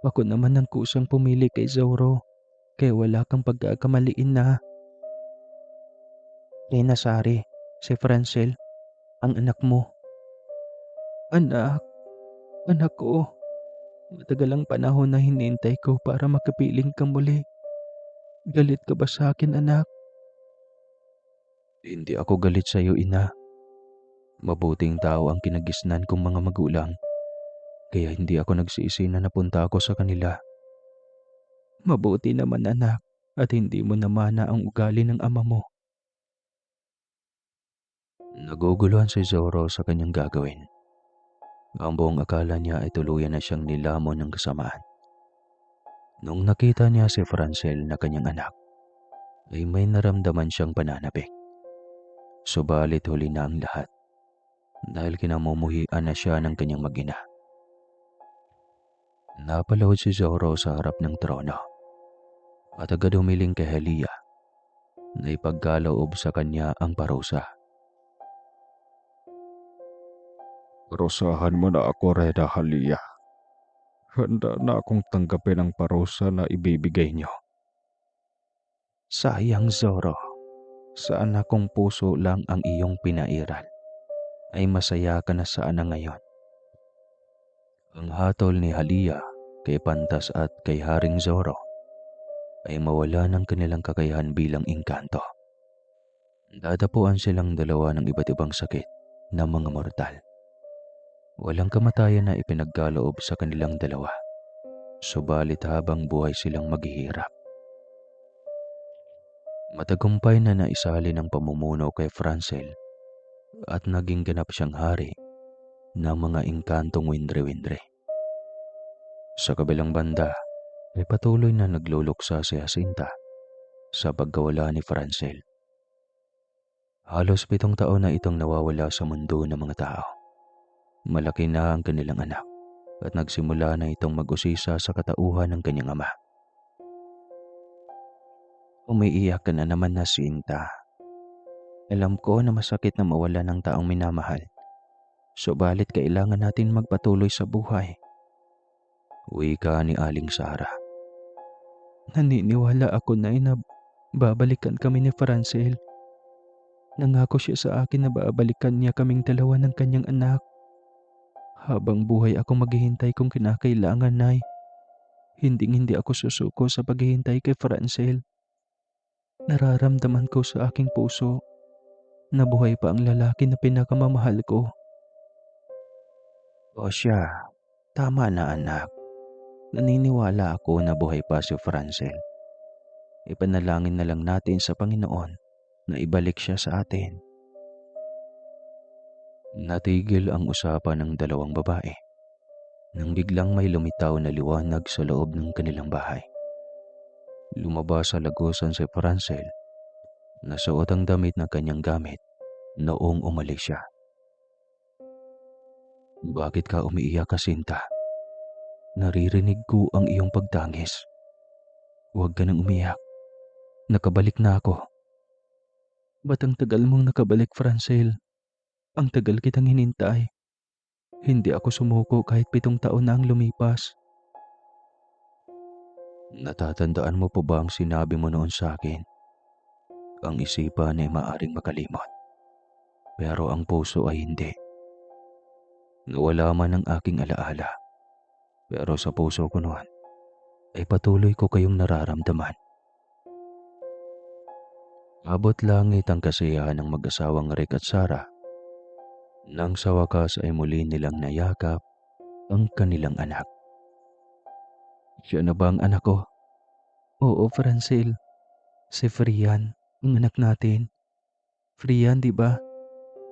Ako naman ang kusang pumili kay Zoro, kaya wala kang pagkakamaliin na. Rena Sari, si Francel, ang anak mo. Anak, anak ko. Matagal ang panahon na hinintay ko para makapiling ka muli. Galit ka ba sa akin, anak? Hindi ako galit sa iyo, ina. Mabuting tao ang kinagisnan kong mga magulang, kaya hindi ako nagsisi na napunta ako sa kanila. Mabuti naman, anak, at hindi mo namana ang ugali ng ama mo. Naguguluhan si Zoro sa kanyang gagawin. Ang buong akala niya ay tuluyan na siyang nilamon ng kasamaan. Nung nakita niya si Francel na kanyang anak, ay may naramdaman siyang pananabik. Subalit huli na ang lahat dahil kinamumuhian na siya ng kanyang mag-ina. Napalahod si Zoro sa harap ng trono at agad humiling kay Halia na ipagkaloob sa kanya ang parusa. Parusahan mo na ako, Rena Halia. Handa na akong tanggapin ang parusa na ibibigay niyo. Sayang, Zoro. Sa anak kong puso lang ang iyong pinairal. Ay masaya ka na sana ngayon. Ang hatol ni Halia kay Pantas at kay Haring Zoro ay mawala ng kanilang kakayahan bilang engkanto. Dadapuan silang dalawa ng iba't ibang sakit na mga mortal. Walang kamatayan na ipinagkaloob sa kanilang dalawa, subalit habang buhay silang maghihirap. Matagumpay na naisali ng pamumuno kay Francel at naging ganap siyang hari ng mga engkantong windre-windre. Sa kabilang banda ay patuloy na nagluluksa si Jacinta sa pagkawala ni Francel. Halos 7 taon na itong nawawala sa mundo ng mga tao. Malaki na ang kanilang anak at nagsimula na itong mag-usisa sa katauhan ng kanyang ama. Umiiyak ka na naman, Jacinta. Alam ko na masakit na mawala ng taong minamahal. Subalit kailangan natin magpatuloy sa buhay. Wika ni Aling Sara. Naniniwala ako na babalikan kami ni Francel. Nangako siya sa akin na babalikan niya kaming dalawa ng kanyang anak. Habang buhay ako maghihintay kung kinakailangan, Nay. Hindi ako susuko sa paghihintay kay Francel. Nararamdaman ko sa aking puso na buhay pa ang lalaki na pinakamamahal ko. O siya, tama na anak. Naniniwala ako na buhay pa si Francel. Ipanalangin na lang natin sa Panginoon na ibalik siya sa atin. Natigil ang usapan ng dalawang babae nang biglang may lumitaw na liwanag sa loob ng kanilang bahay. Lumabas sa lagusan si Francel na suot ang damit na kanyang gamit noong umalis siya. "Bakit ka umiiyak, Jacinta? Naririnig ko ang iyong pagtangis. Huwag ka nang umiyak. Nakabalik na ako." "Ba't ang tagal mong nakabalik, Francel? Ang tagal kitang hinintay. Hindi ako sumuko kahit 7 taon na ang lumipas." "Natatandaan mo pa ba ang sinabi mo noon sa akin? Ang isipan ay maaring makalimot, pero ang puso ay hindi. Nawala man ang aking alaala, pero sa puso ko noon ay patuloy ko kayong nararamdaman." Abot langit ang kasiyahan ng mag-asawang Rick at Sarah nang sa wakas ay muli nilang nayakap ang kanilang anak. "Siya na ba ang anak ko?" "Oo, Francel. Si Frian, ang anak natin. Frian, di ba?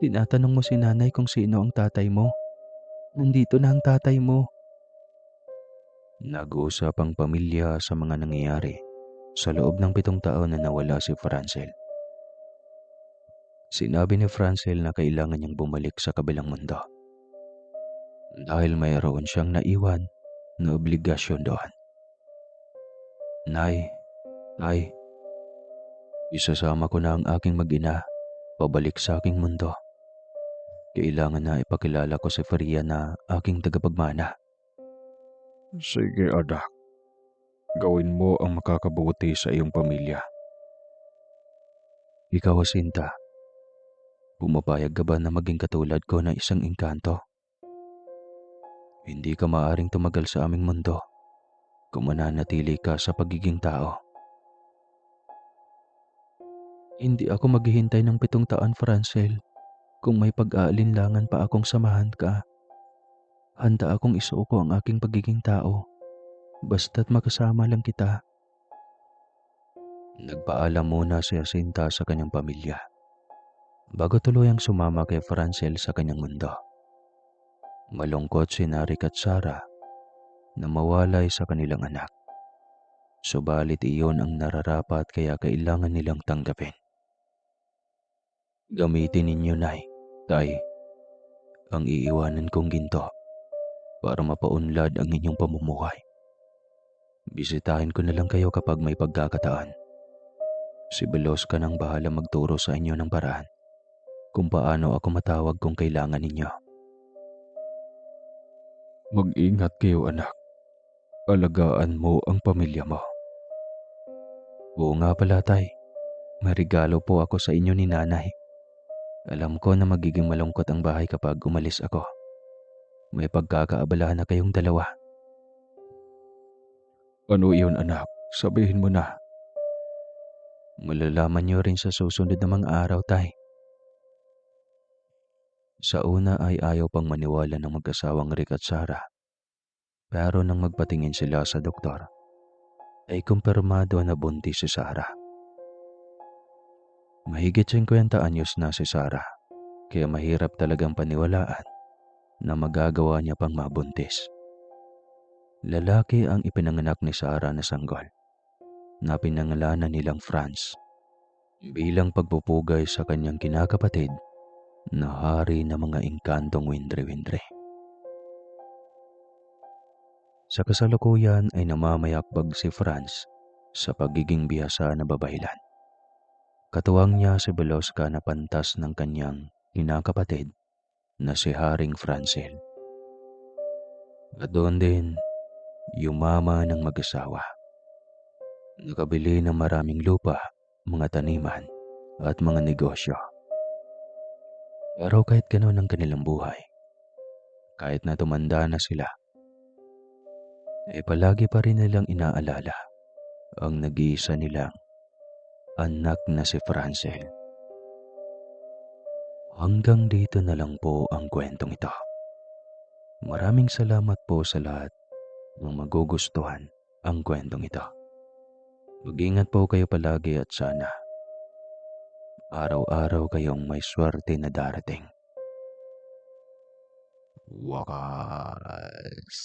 Tinatanong mo si nanay kung sino ang tatay mo. Nandito na ang tatay mo." Nag-uusap ang pamilya sa mga nangyayari sa loob ng 7 taon na nawala si Francel. Sinabi ni Francel na kailangan niyang bumalik sa kabilang mundo dahil mayroon siyang naiwan na obligasyon doon. "Nay, Tay, isasama ko na ang aking mag-ina pabalik sa aking mundo. Kailangan na ipakilala ko si Faria na aking tagapagmana." Sige anak, gawin mo ang makakabuti sa iyong pamilya. "Ikaw, Jacinta, pumapayag ka ba na maging katulad ko na isang engkanto? Hindi ka maaring tumagal sa aming mundo kung mananatili ka sa pagiging tao." "Hindi ako maghihintay ng 7 taon, Francel. Kung may pag-aalinlangan pa akong samahan ka, handa akong isuko ang aking pagiging tao, basta't makasama lang kita." Nagpaalam muna si Jacinta sa kanyang pamilya bago tuluyang sumama kay Francel sa kanyang mundo. Malungkot si Rick at Sarah na mawalay sa kanilang anak. Subalit iyon ang nararapat kaya kailangan nilang tanggapin. "Gamitin ninyo, Nay, Tay, ang iiwanan kong ginto para mapaunlad ang inyong pamumuhay. Bisitahin ko na lang kayo kapag may pagkakataon. Si Belos ka nang bahala magturo sa inyo ng paraan kung paano ako matawag kung kailangan ninyo." Mag-ingat kayo anak. Alagaan mo ang pamilya mo. "Oo nga pala, Tay. May regalo po ako sa inyo ni Nanay. Alam ko na magiging malungkot ang bahay kapag umalis ako. May pagkakaabalahan na kayong dalawa." Ano iyon anak? Sabihin mo na. "Malalaman niyo rin sa susunod na mga araw, Tay." Sa una ay ayaw pang maniwala ng mag-asawang Rick at Sarah. Pero nang magpatingin sila sa doktor, ay kumpirmado na buntis si Sarah. Mahigit 50 anyos na si Sarah, kaya mahirap talagang paniwalaan na magagawa niya pang mabuntis. Lalaki ang ipinanganak ni Sarah na sanggol, na pinangalanan nilang Franz, bilang pagpupugay sa kanyang kinakapatid na hari ng mga engkantong windre-windre. Sa kasalukuyan ay namamayakbag si Franz sa pagiging bihasa na babaylan. Katuwang niya si Beloska na pantas ng kanyang kinakapatid na si Haring Francel. At doon din, yumaman ng mag-asawa. Nakabili ng maraming lupa, mga taniman, at mga negosyo. Pero kahit gano'n ang kanilang buhay, kahit na tumanda na sila, palagi pa rin nilang inaalala ang nag-iisa nilang anak na si Francel. Hanggang dito na lang po ang kwentong ito. Maraming salamat po sa lahat ng magugustuhan ang kwentong ito. Mag-ingat po kayo palagi at sana araw-araw kayong may swerte na darating. Wakas.